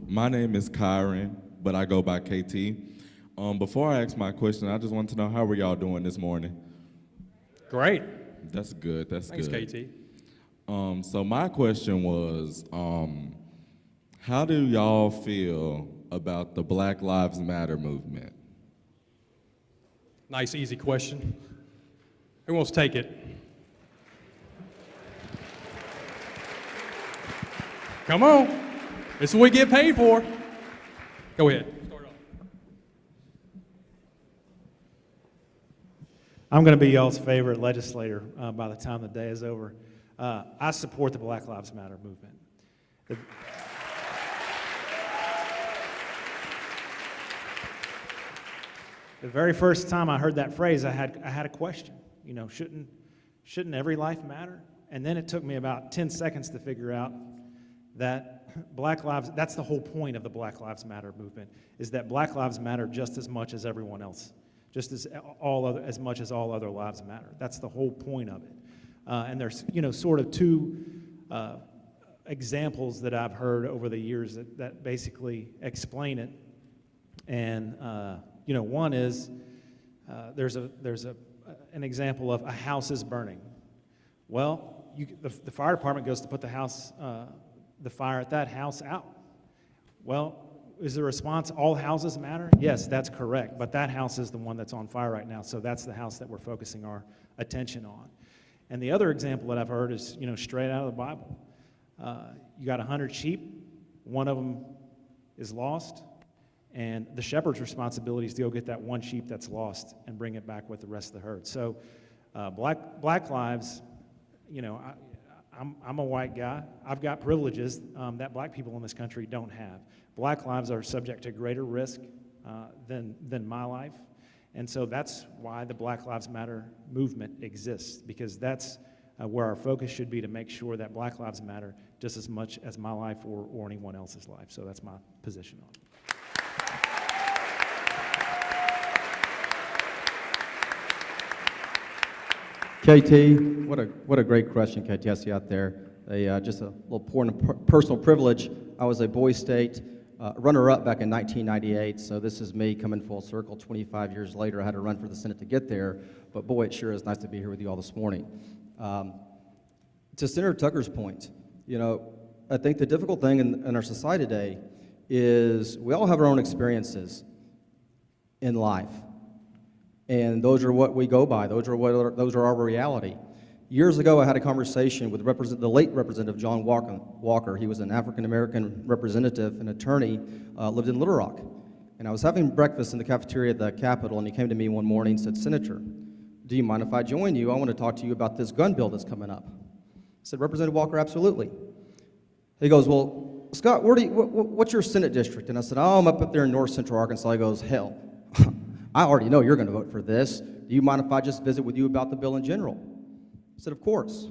My name is Kyron, but I go by KT. Before I ask my question, I just want to know how were y'all doing this morning? Great. That's good. That's Thanks, good. KT. So my question was, how do y'all feel about the Black Lives Matter movement? Nice, easy question. Who wants to take it? Come on. This is what we get paid for. Go ahead. I'm going to be y'all's favorite legislator by the time the day is over. I support the Black Lives Matter movement. The very first time I heard that phrase, I had a question. You know, shouldn't every life matter? And then it took me about 10 seconds to figure out that that's the whole point of the Black Lives Matter movement, is that Black lives matter just as much as everyone else. just as much as all other lives matter. That's the whole point of it. And there's, sort of two examples that I've heard over the years that basically explain it. And, one is there's an example of a house is burning. Well, the fire department goes to put the fire at that house out. Well, is the response all houses matter? Yes, that's correct, but that house is the one that's on fire right now, so that's the house that we're focusing our attention on. And the other example that I've heard is, straight out of the Bible. You got 100 sheep, one of them is lost, and the shepherd's responsibility is to go get that one sheep that's lost and bring it back with the rest of the herd. So black lives, I'm a white guy. I've got privileges that black people in this country don't have. Black lives are subject to greater risk than my life. And so that's why the Black Lives Matter movement exists, because that's where our focus should be, to make sure that Black Lives Matter just as much as my life or anyone else's life. So that's my position on it. KT, what a great question, KT. I see out there. Just a little personal privilege. I was a Boys State runner-up back in 1998, so this is me coming full circle 25 years later. I had to run for the Senate to get there, but boy, it sure is nice to be here with you all this morning. To Senator Tucker's point, I think the difficult thing in our society today is we all have our own experiences in life, and those are what we go by. Those are our reality. Years ago, I had a conversation with the late Representative John Walker. He was an African-American representative, an attorney, lived in Little Rock. And I was having breakfast in the cafeteria at the Capitol, and he came to me one morning and said, "Senator, do you mind if I join you? I want to talk to you about this gun bill that's coming up." I said, "Representative Walker, absolutely." He goes, "Well, Scott, what's your Senate district?" And I said, "Oh, I'm up there in North Central Arkansas." He goes, "Hell, I already know you're going to vote for this. Do you mind if I just visit with you about the bill in general?" I said, "Of course."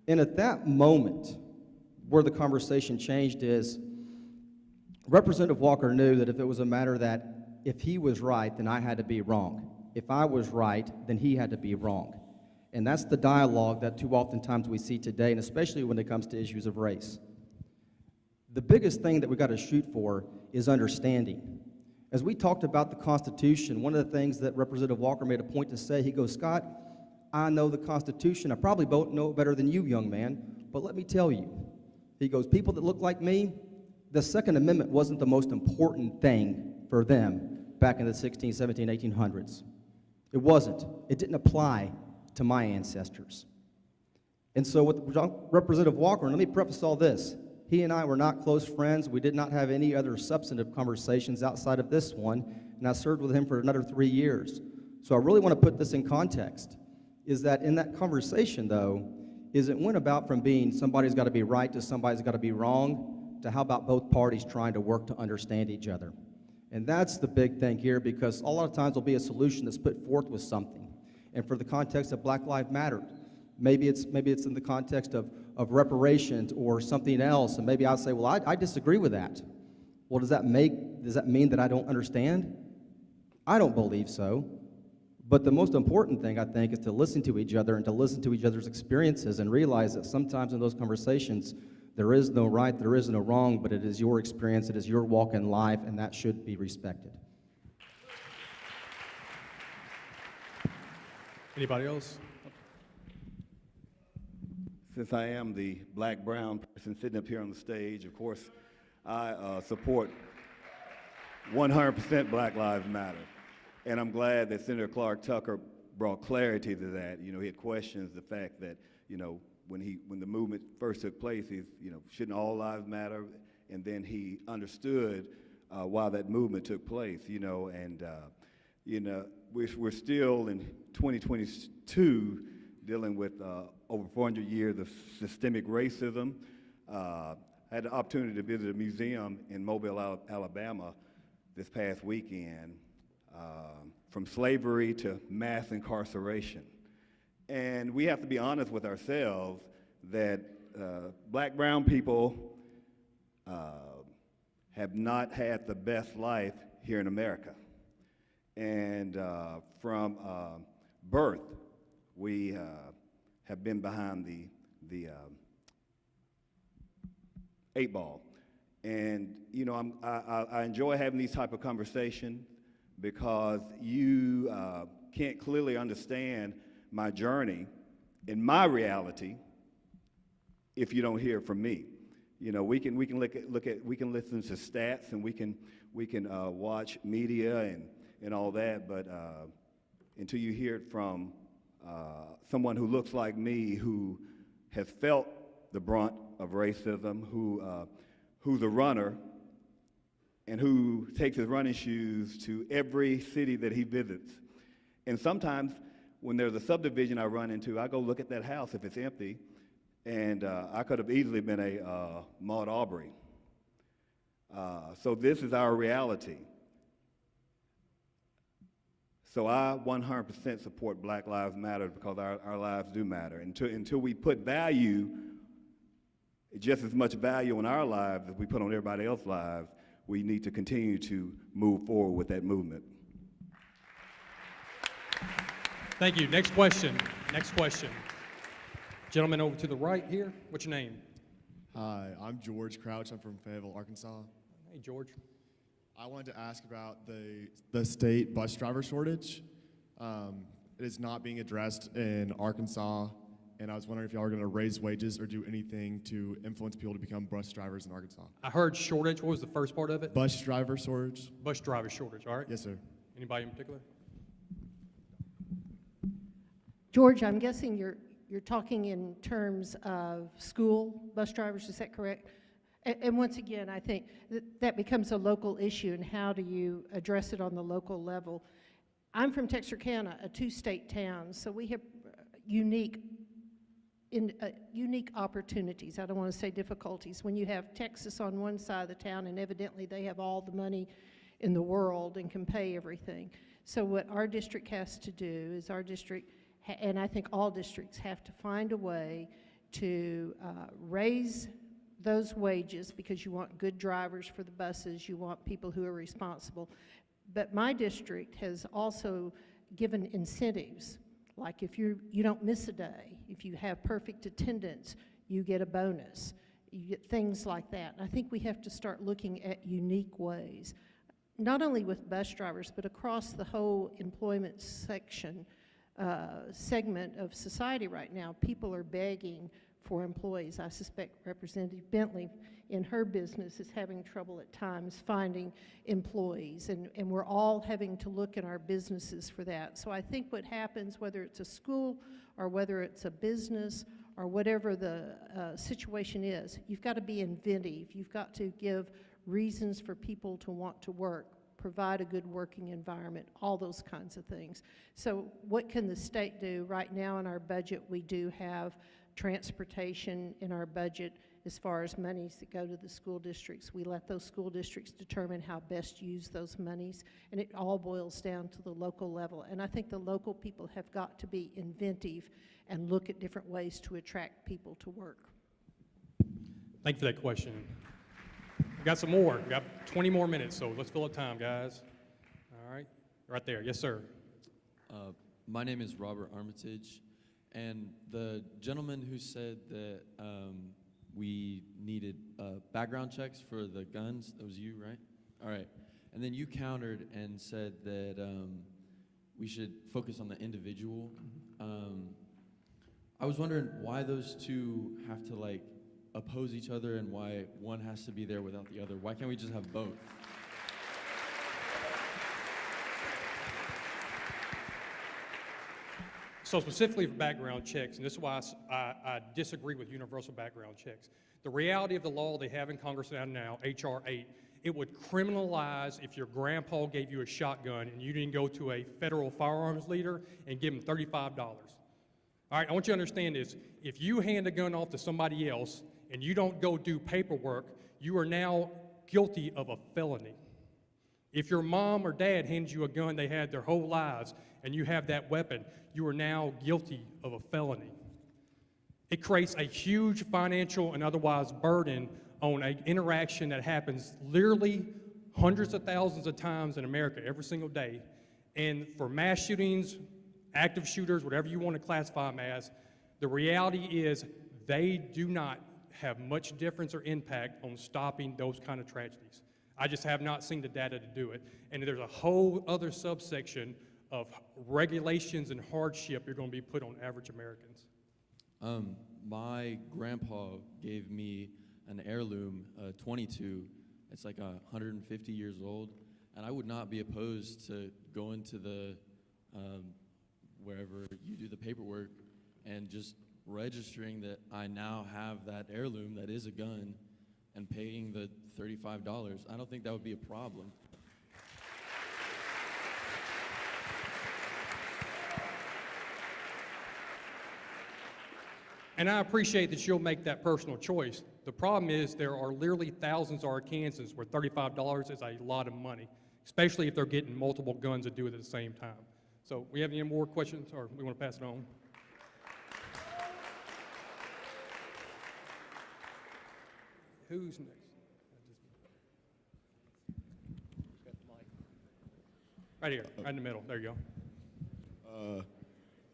And at that moment, where the conversation changed is, Representative Walker knew that if it was a matter that if he was right, then I had to be wrong. If I was right, then he had to be wrong. And that's the dialogue that too oftentimes we see today, and especially when it comes to issues of race. The biggest thing that we've got to shoot for is understanding. As we talked about the Constitution, one of the things that Representative Walker made a point to say, he goes, "Scott, I know the Constitution. I probably know it better than you, young man, but let me tell you." He goes, "People that look like me, the Second Amendment wasn't the most important thing for them back in the 16, 17, 1800s. It wasn't. It didn't apply to my ancestors." And so with Representative Walker, and let me preface all this, he and I were not close friends. We did not have any other substantive conversations outside of this one, and I served with him for another 3 years. So I really want to put this in context, is that in that conversation, though, is it went about from being somebody's got to be right to somebody's got to be wrong, to how about both parties trying to work to understand each other. And that's the big thing here, because a lot of times there'll be a solution that's put forth with something. And for the context of Black Lives Matter, maybe it's in the context of reparations or something else, and maybe I'll say, "Well, I disagree with that." Well, does that mean that I don't understand? I don't believe so. But the most important thing, I think, is to listen to each other and to listen to each other's experiences and realize that sometimes in those conversations, there is no right, there is no wrong, but it is your experience, it is your walk in life, and that should be respected. Anybody else? Since I am the black-brown person sitting up here on the stage, of course, I support 100% Black Lives Matter. And I'm glad that Senator Clark Tucker brought clarity to that. He had questions the fact that, when the movement first took place, shouldn't all lives matter? And then he understood why that movement took place, we're still in 2022 dealing with over 400 years of systemic racism. I had the opportunity to visit a museum in Mobile, Alabama this past weekend, from slavery to mass incarceration. And we have to be honest with ourselves that black, brown people have not had the best life here in America. And from birth, we have been behind the 8 ball. And, you know, I enjoy having these type of conversations because you can't clearly understand my journey and my reality if you don't hear from me. You know, we can we can listen to stats, and we can watch media and all that, but until you hear it from someone who looks like me, who has felt the brunt of racism, who's a runner, and who takes his running shoes to every city that he visits. And sometimes when there's a subdivision I run into, I go look at that house if it's empty, and I could have easily been a Maud Aubrey. So this is our reality. So I 100% support Black Lives Matter because our lives do matter. Until we put value, just as much value on our lives as we put on everybody else's lives, we need to continue to move forward with that movement. Thank you. Next question. Next question. Gentleman over to the right here. What's your name? Hi, I'm George Crouch. I'm from Fayetteville, Arkansas. Hey, George. I wanted to ask about the state bus driver shortage. It is not being addressed in Arkansas, and I was wondering if y'all are going to raise wages or do anything to influence people to become bus drivers in Arkansas. I heard shortage. What was the first part of it? Bus driver shortage. Bus driver shortage, all right? Yes, sir. Anybody in particular? George, I'm guessing you're talking in terms of school bus drivers, is that correct? And once again, I think that becomes a local issue, and how do you address it on the local level? I'm from Texarkana, a two-state town, so we have unique opportunities. I don't want to say difficulties. When you have Texas on one side of the town, and evidently they have all the money in the world and can pay everything. So what our district has to do is and I think all districts have to find a way to raise those wages, because you want good drivers for the buses, you want people who are responsible. But my district has also given incentives, like if you don't miss a day, if you have perfect attendance, you get a bonus. You get things like that. And I think we have to start looking at unique ways, not only with bus drivers, but across the whole employment segment of society right now. People are begging for employees. I suspect Representative Bentley in her business is having trouble at times finding employees, and we're all having to look in our businesses for that. So I think what happens, whether it's a school or whether it's a business or whatever the situation is, you've got to be inventive. You've got to give reasons for people to want to work, provide a good working environment, all those kinds of things. So what can the state do? Right now in our budget, we do have transportation in our budget as far as monies that go to the school districts. We let those school districts determine how best to use those monies, and it all boils down to the local level. And I think the local people have got to be inventive and look at different ways to attract people to work. Thank you for that question. We got some more. We got 20 more minutes, so let's fill up time, guys. All right, right there. Yes, sir. My name is Robert Armitage, and the gentleman who said that we needed background checks for the guns, that was you, right? All right. And then you countered and said that we should focus on the individual. I was wondering why those two have to like oppose each other, and why one has to be there without the other. Why can't we just have both? So specifically for background checks, and this is why I disagree with universal background checks. The reality of the law they have in Congress now, H.R. 8, it would criminalize if your grandpa gave you a shotgun and you didn't go to a federal firearms leader and give him $35. All right, I want you to understand this. If you hand a gun off to somebody else and you don't go do paperwork, you are now guilty of a felony. If your mom or dad hands you a gun they had their whole lives and you have that weapon, you are now guilty of a felony. It creates a huge financial and otherwise burden on an interaction that happens literally hundreds of thousands of times in America every single day. And for mass shootings, active shooters, whatever you want to classify them as, the reality is they do not have much difference or impact on stopping those kind of tragedies. I just have not seen the data to do it. And there's a whole other subsection of regulations and hardship you're going to be put on average Americans. My grandpa gave me an heirloom 22. It's like 150 years old, and I would not be opposed to going to the wherever you do the paperwork and just registering that I now have that heirloom that is a gun and paying the $35. I don't think that would be a problem. And I appreciate that you'll make that personal choice. The problem is there are literally thousands of Arkansans where $35 is a lot of money, especially if they're getting multiple guns that do it at the same time. So we have any more questions, or we want to pass it on? Who's next? Right here, right in the middle. There you go.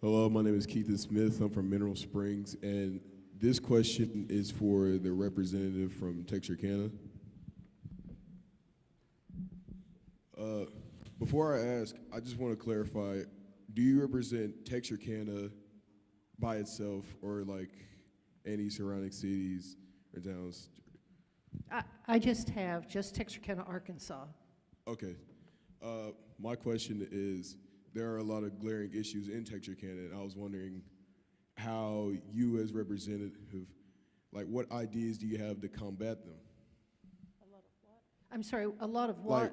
Hello, my name is Keith Smith. I'm from Mineral Springs, and this question is for the representative from Texarkana. Before I ask, I just want to clarify, do you represent Texarkana by itself or like any surrounding cities or towns? I just have Texarkana, Arkansas. Okay. My question is, there are a lot of glaring issues in Texarkana, and I was wondering how you as representative, like what ideas do you have to combat them? A lot of what? I'm sorry, a lot of what? Like,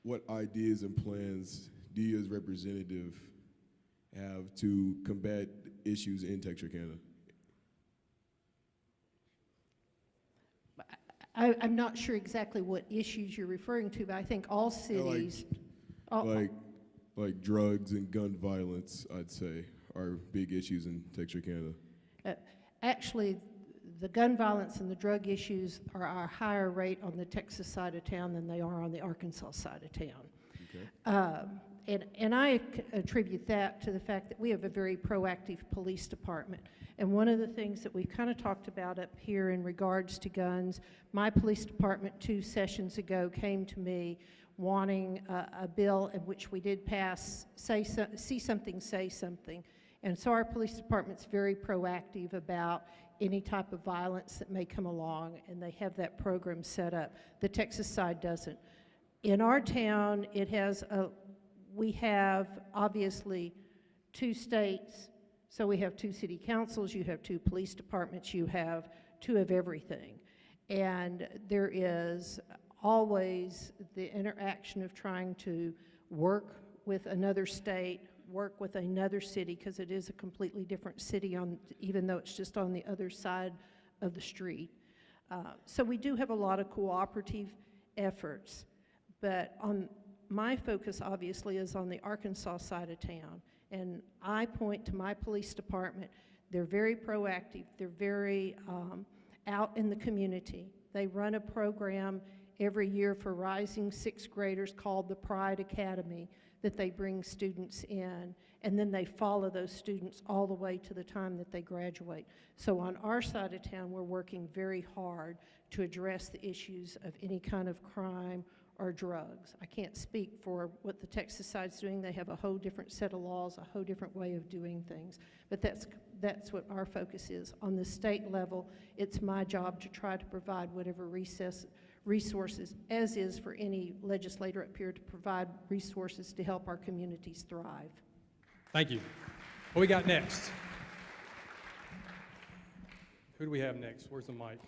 what ideas and plans do you as representative have to combat issues in Texarkana? I'm not sure exactly what issues you're referring to, but I think all cities... Like drugs and gun violence, I'd say, are big issues in Texarkana. Actually, the gun violence and the drug issues are a higher rate on the Texas side of town than they are on the Arkansas side of town. Okay. And I attribute that to the fact that we have a very proactive police department. And one of the things that we've kind of talked about up here in regards to guns, my police department 2 sessions ago came to me wanting a bill in which we did pass see something, say something. And so our police department's very proactive about any type of violence that may come along, and they have that program set up. The Texas side doesn't. In our town, we have obviously 2 states, so we have 2 city councils, you have 2 police departments, you have 2 of everything. And there is always the interaction of trying to work with another state, work with another city, because it is a completely different city, even though it's just on the other side of the street. So we do have a lot of cooperative efforts, but my focus obviously is on the Arkansas side of town, and I point to my police department. They're very proactive, they're very out in the community. They run a program every year for rising 6th graders called the Pride Academy that they bring students in, and then they follow those students all the way to the time that they graduate. So on our side of town, we're working very hard to address the issues of any kind of crime or drugs. I can't speak for what the Texas side's doing. They have a whole different set of laws, a whole different way of doing things. But that's what our focus is. On the state level, it's my job to try to provide whatever resources, as is for any legislator up here, to provide resources to help our communities thrive. Thank you. What we got next? Who do we have next? Where's the mic?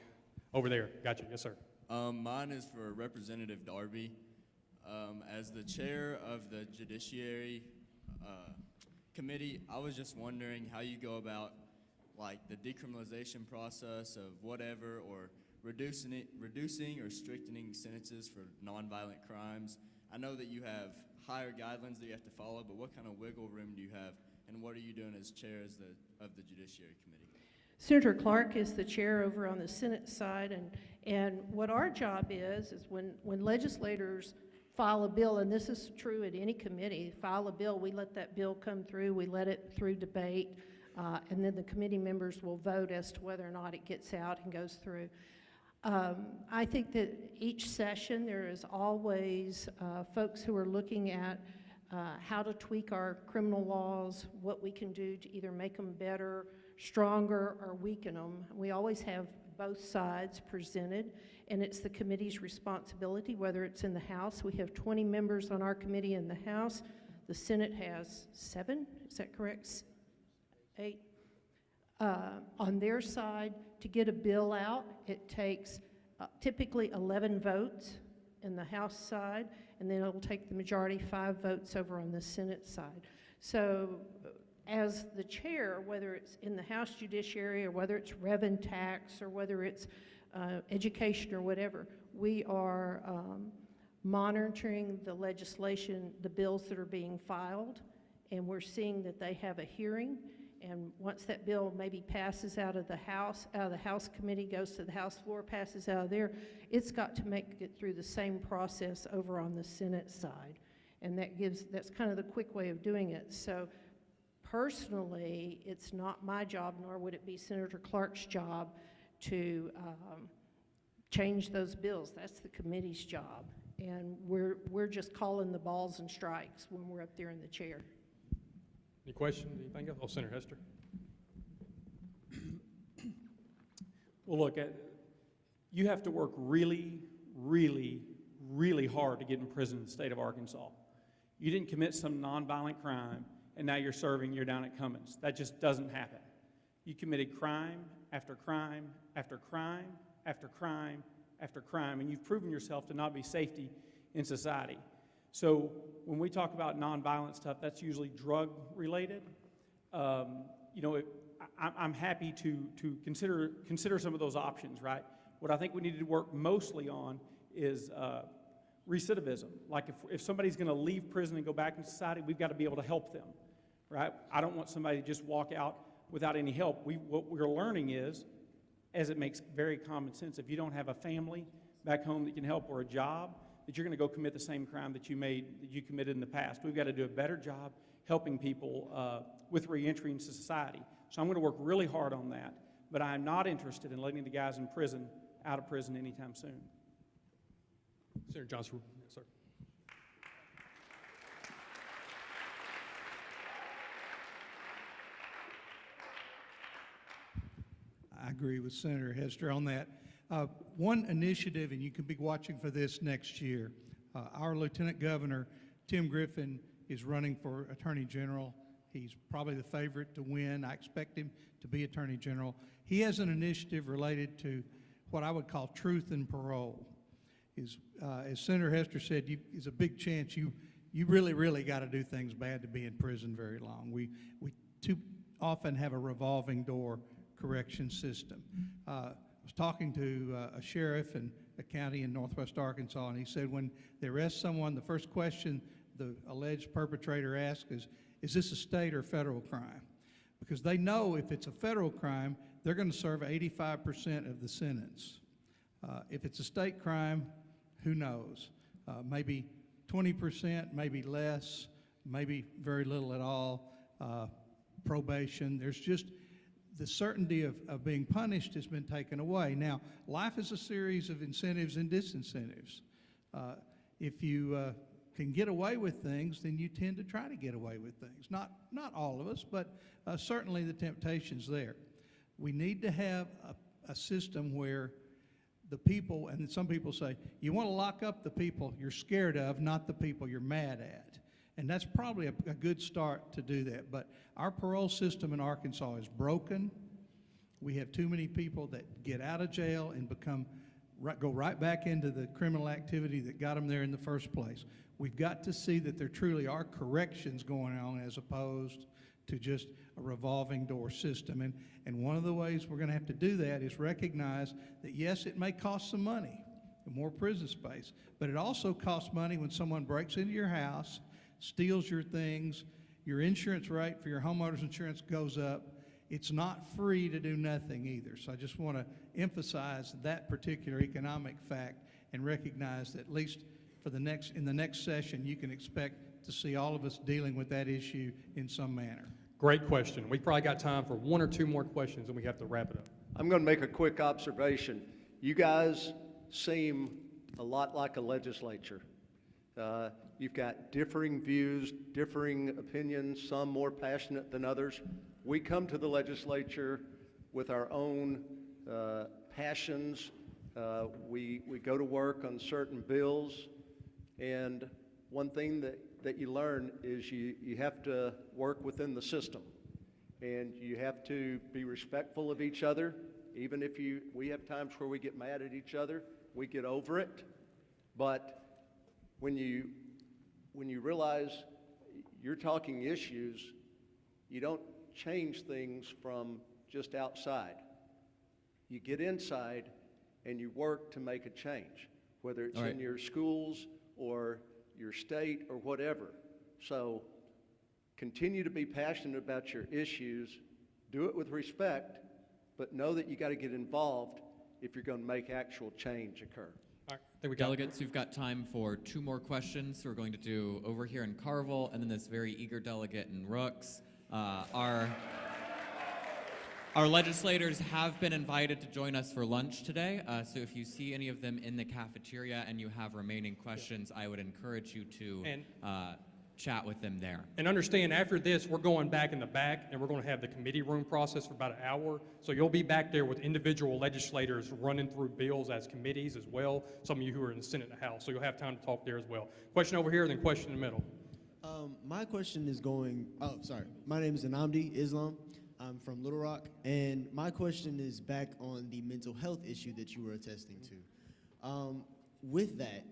Over there. Gotcha. Yes, sir. Mine is for Representative Darby. As the chair of the Judiciary Committee, I was just wondering how you go about like the decriminalization process of whatever, or reducing or strengthening sentences for nonviolent crimes. I know that you have higher guidelines that you have to follow, but what kind of wiggle room do you have, and what are you doing as chair of the Judiciary Committee? Senator Clark is the chair over on the Senate side, and what our job is when legislators file a bill, and this is true at any committee, file a bill, we let that bill come through, we let it through debate, and then the committee members will vote as to whether or not it gets out and goes through. I think that each session there is always folks who are looking at how to tweak our criminal laws, what we can do to either make them better, stronger, or weaken them. We always have both sides presented, and it's the committee's responsibility, whether it's in the House. We have 20 members on our committee in the House. The Senate has 7, is that correct? 8. On their side, to get a bill out, it takes typically 11 votes in the House side, and then it'll take the majority 5 votes over on the Senate side. So as the chair, whether it's in the House Judiciary or whether it's rev and tax or whether it's education or whatever, we are monitoring the legislation, the bills that are being filed, and we're seeing that they have a hearing. And once that bill maybe passes out of the House committee, goes to the House floor, passes out of there, it's got to make it through the same process over on the Senate side. And that's kind of the quick way of doing it. So personally, it's not my job, nor would it be Senator Clark's job to change those bills. That's the committee's job. And we're just calling the balls and strikes when we're up there in the chair. Any questions, anything else? Oh, Senator Hester. Well, look, you have to work really, really, really hard to get in prison in the state of Arkansas. You didn't commit some nonviolent crime, and now you're down at Cummins. That just doesn't happen. You committed crime after crime after crime after crime after crime, and you've proven yourself to not be safety in society. So when we talk about nonviolent stuff, that's usually drug related. You know, I'm happy to consider some of those options, right? What I think we need to work mostly on is recidivism. Like if somebody's going to leave prison and go back into society, we've got to be able to help them, right? I don't want somebody to just walk out without any help. What we're learning is, as it makes very common sense, if you don't have a family back home that can help or a job, that you're going to go commit the same crime that you committed in the past. We've got to do a better job helping people with reentry into society. So I'm going to work really hard on that, but I'm not interested in letting the guys in prison out of prison anytime soon. Senator Johnson, yes, sir. I agree with Senator Hester on that. One initiative, and you can be watching for this next year, our Lieutenant Governor, Tim Griffin, is running for Attorney General. He's probably the favorite to win. I expect him to be Attorney General. He has an initiative related to what I would call truth and parole. As Senator Hester said, it's a big chance you really, really got to do things bad to be in prison very long. We too often have a revolving door correction system. I was talking to a sheriff in a county in northwest Arkansas, and he said when they arrest someone, the first question the alleged perpetrator asks is this a state or federal crime? Because they know if it's a federal crime, they're going to serve 85% of the sentence. If it's a state crime, who knows? Maybe 20%, maybe less, maybe very little at all. Probation, there's just the certainty of being punished has been taken away. Now, life is a series of incentives and disincentives. If you can get away with things, then you tend to try to get away with things. Not all of us, but certainly the temptation's there. We need to have a system where the people, and some people say, you want to lock up the people you're scared of, not the people you're mad at. And that's probably a good start to do that. But our parole system in Arkansas is broken. We have too many people that get out of jail and go right back into the criminal activity that got them there in the first place. We've got to see that there truly are corrections going on as opposed to just a revolving door system. And one of the ways we're going to have to do that is recognize that, yes, it may cost some money, more prison space, but it also costs money when someone breaks into your house, steals your things, your insurance rate for your homeowner's insurance goes up. It's not free to do nothing either. So I just want to emphasize that particular economic fact and recognize that at least in the next session, you can expect to see all of us dealing with that issue in some manner. Great question. We probably got time for one or two more questions, and we have to wrap it up. I'm going to make a quick observation. You guys seem a lot like a legislature. You've got differing views, differing opinions, some more passionate than others. We come to the legislature with our own passions. We go to work on certain bills, and one thing that you learn is you have to work within the system, and you have to be respectful of each other. Even if we have times where we get mad at each other, we get over it. But when you realize you're talking issues, you don't change things from just outside. You get inside and you work to make a change, whether it's in your schools or your state or whatever. So continue to be passionate about your issues, do it with respect, but know that you got to get involved if you're going to make actual change occur. All right, there we go. Delegates, we've got time for 2 more questions. We're going to do over here in Carville, and then this very eager delegate in Rooks. Our legislators have been invited to join us for lunch today, so if you see any of them in the cafeteria and you have remaining questions, I would encourage you to chat with them there. And understand, after this, we're going back in the back, and we're going to have the committee room process for about an hour. So you'll be back there with individual legislators running through bills as committees as well, some of you who are in the Senate and the House. So you'll have time to talk there as well. Question over here, and then question in the middle. My question is my name is Anamdi Islam. I'm from Little Rock, and my question is back on the mental health issue that you were attesting to. With that,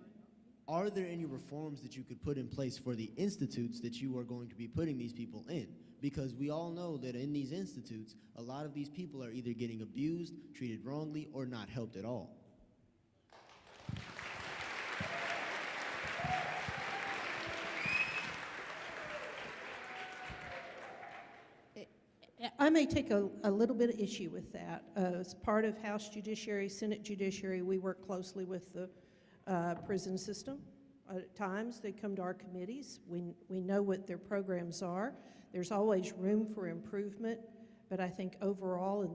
are there any reforms that you could put in place for the institutes that you are going to be putting these people in? Because we all know that in these institutes, a lot of these people are either getting abused, treated wrongly, or not helped at all. I may take a little bit of issue with that. As part of House Judiciary, Senate Judiciary, we work closely with the prison system. At times, they come to our committees. We know what their programs are. There's always room for improvement, but I think overall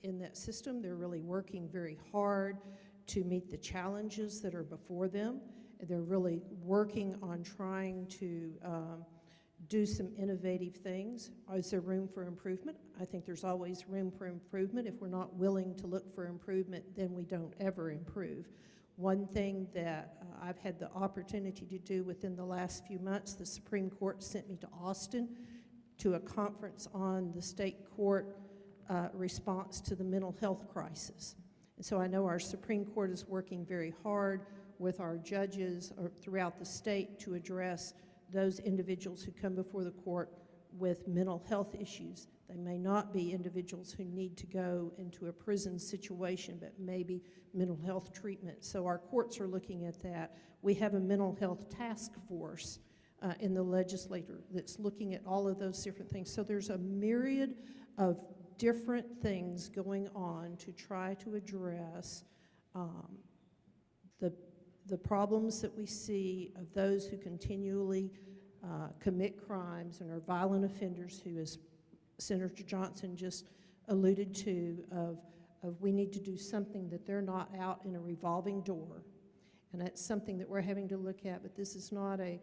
in that system, they're really working very hard to meet the challenges that are before them. They're really working on trying to do some innovative things. Is there room for improvement? I think there's always room for improvement. If we're not willing to look for improvement, then we don't ever improve. One thing that I've had the opportunity to do within the last few months, the Supreme Court sent me to Austin to a conference on the state court response to the mental health crisis. And so I know our Supreme Court is working very hard with our judges throughout the state to address those individuals who come before the court with mental health issues. They may not be individuals who need to go into a prison situation, but maybe mental health treatment. So our courts are looking at that. We have a mental health task force in the legislature that's looking at all of those different things. So there's a myriad of different things going on to try to address the problems that we see of those who continually commit crimes and are violent offenders, who, as Senator Johnson just alluded to, of we need to do something that they're not out in a revolving door. And that's something that we're having to look at, but this is not a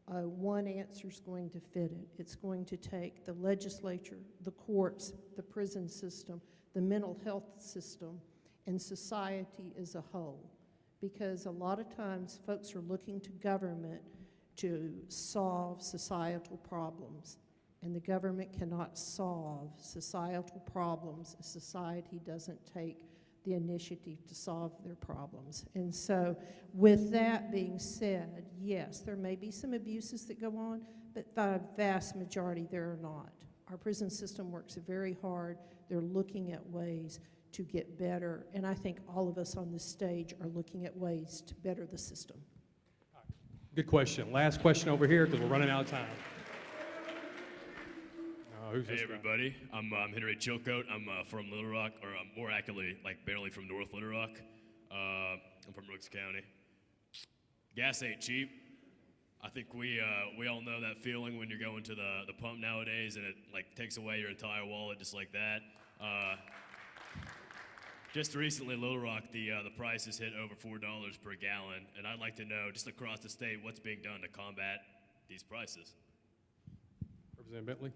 one answer is going to fit it. It's going to take the legislature, the courts, the prison system, the mental health system, and society as a whole. Because a lot of times folks are looking to government to solve societal problems, and the government cannot solve societal problems if society doesn't take the initiative to solve their problems. And so with that being said, yes, there may be some abuses that go on, but the vast majority there are not. Our prison system works very hard. They're looking at ways to get better, and I think all of us on this stage are looking at ways to better the system. Good question. Last question over here, because we're running out of time. Who's Hey this guy? everybody, I'm Henry Chilcote. I'm from Little Rock, or more accurately, like barely from North Little Rock. I'm from Rooks County. gas ain't cheap. I think we all know that feeling when you're going to the pump nowadays and it like takes away your entire wallet just like that. Just recently, Little Rock, the price has hit over $4 per gallon, and I'd like to know, just across the state, what's being done to combat these prices. Representative Bentley.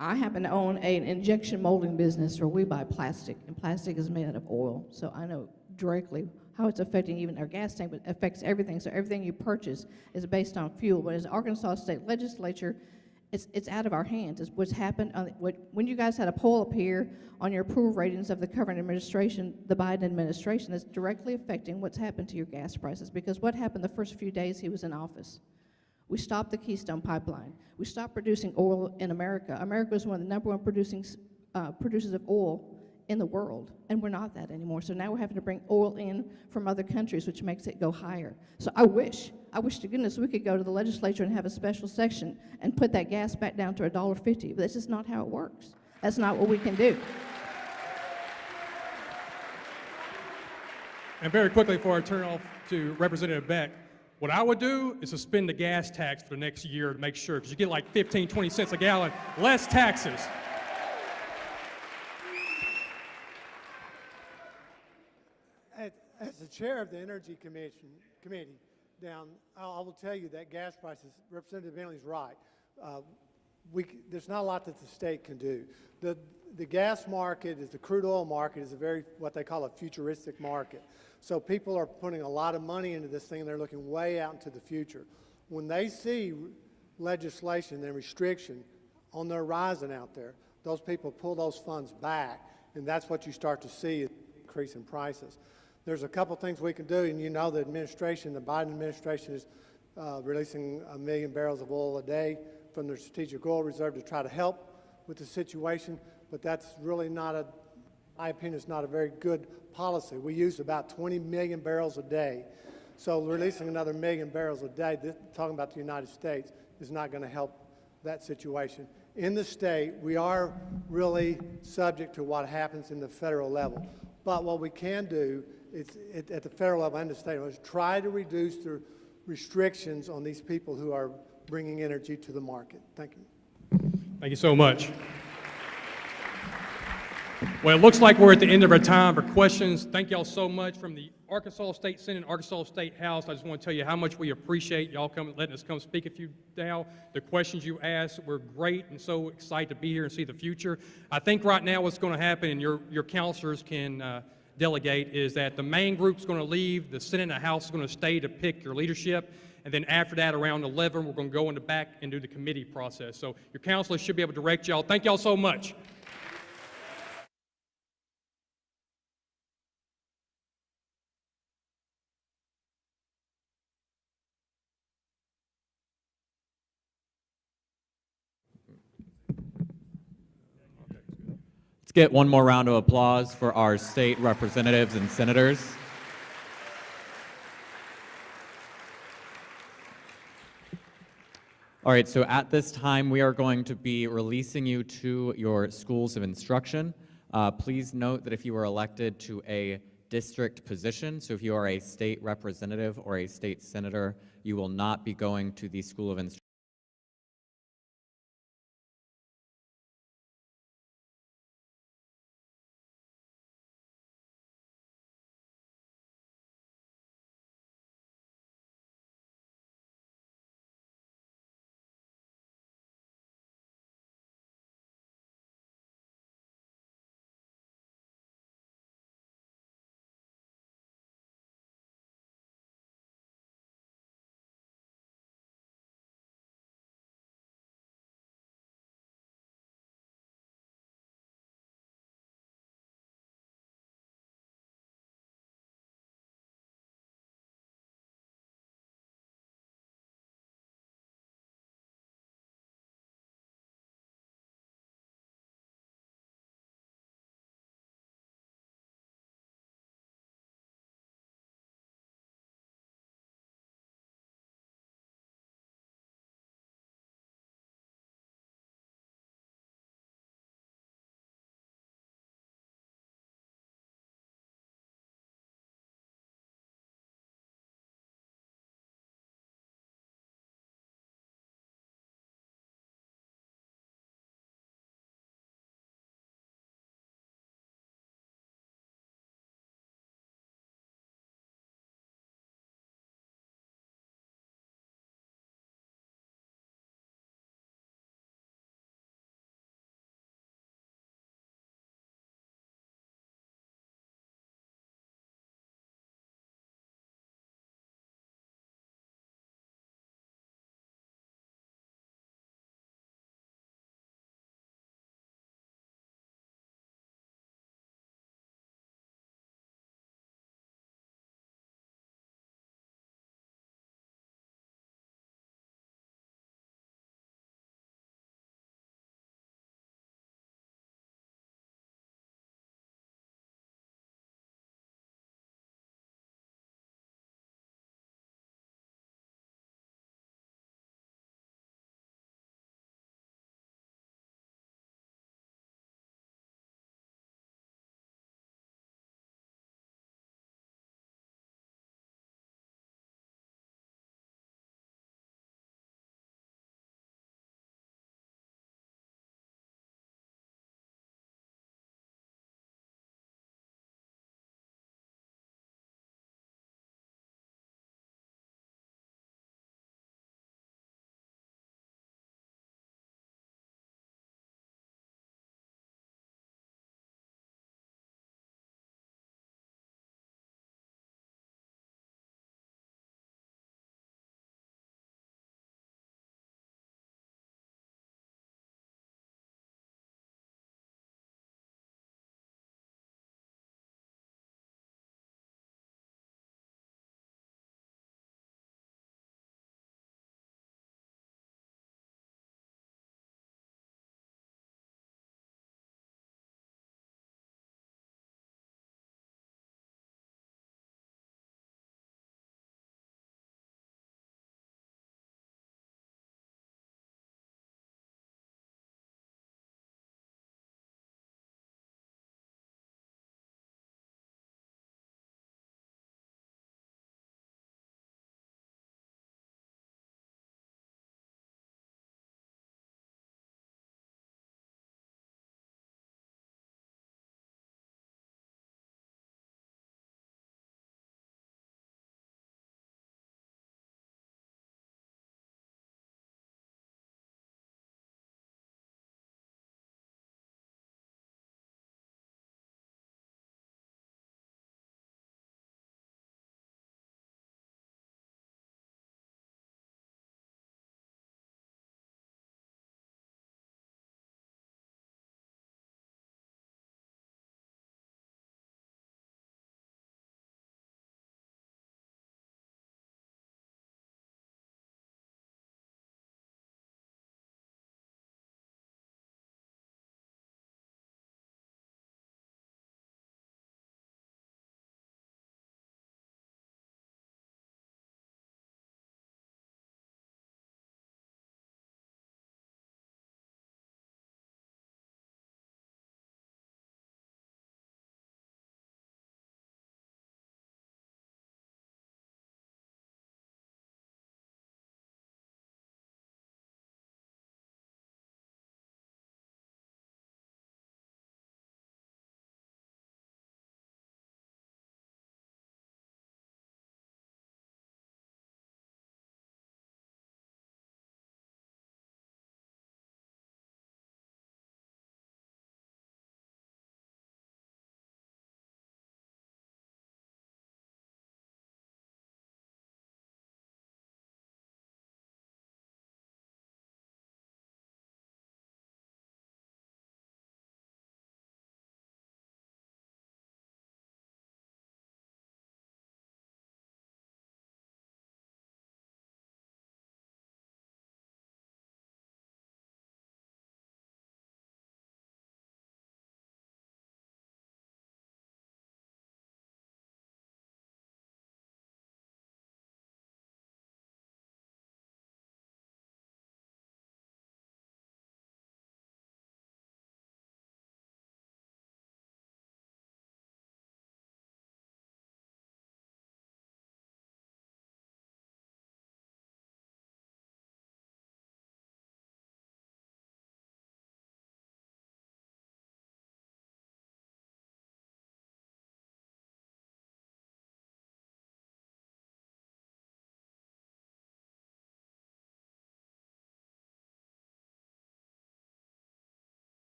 I happen to own an injection molding business where we buy plastic, and plastic is made out of oil, so I know directly how it's affecting even our gas tank, but it affects everything. So everything you purchase is based on fuel. But as Arkansas State Legislature, it's out of our hands. It's what's happened when you guys had a poll up here on your approval ratings of the current administration, the Biden administration, is directly affecting what's happened to your gas prices. Because what happened the first few days he was in office? We stopped the Keystone Pipeline. We stopped producing oil in America. America is one of the #1 producers of oil in the world, and we're not that anymore. So now we're having to bring oil in from other countries, which makes it go higher. So I wish to goodness we could go to the legislature and have a special section and put that gas back down to $1.50, but that's just not how it works. That's not what we can do. And very quickly before I turn it off to Representative Beck, what I would do is suspend the gas tax for the next year to make sure, because you get like 15, 20 cents a gallon, less taxes. As the chair of the Energy Committee down, I will tell you that gas prices, Representative Bentley's right. There's not a lot that the state can do. The gas market, the crude oil market, is a very, what they call a futuristic market. So people are putting a lot of money into this thing, and they're looking way out into the future. When they see legislation and restriction on the horizon out there, those people pull those funds back, and that's what you start to see, an increase in prices. There's a couple things we can do, and you know the administration, the Biden administration is releasing 1 million barrels of oil a day from their strategic oil reserve to try to help with the situation, but that's really not in my opinion, it's not a very good policy. We use about 20 million barrels a day. So releasing another 1 million barrels a day, talking about the United States, is not going to help that situation. In the state, we are really subject to what happens in the federal level. But what we can do is, at the federal level and the state level, is try to reduce the restrictions on these people who are bringing energy to the market. Thank you. Thank you so much. Well, it looks like we're at the end of our time for questions. Thank y'all so much from the Arkansas State Senate, Arkansas State House. I just want to tell you how much we appreciate y'all letting us come speak with you now. The questions you asked were great, and so excited to be here and see the future. I think right now what's going to happen, and your counselors can delegate, is that the main group's going to leave, the Senate and the House is going to stay to pick your leadership, and then after that, around 11, we're going to go in the back and do the committee process. So your counselors should be able to direct y'all. Thank y'all so much. Let's get one more round of applause for our state representatives and senators. All right, so at this time, we are going to be releasing you to your schools of instruction. Please note that if you are elected to a district position, so if you are a state representative or a state senator, you will not be going to the School of Instruction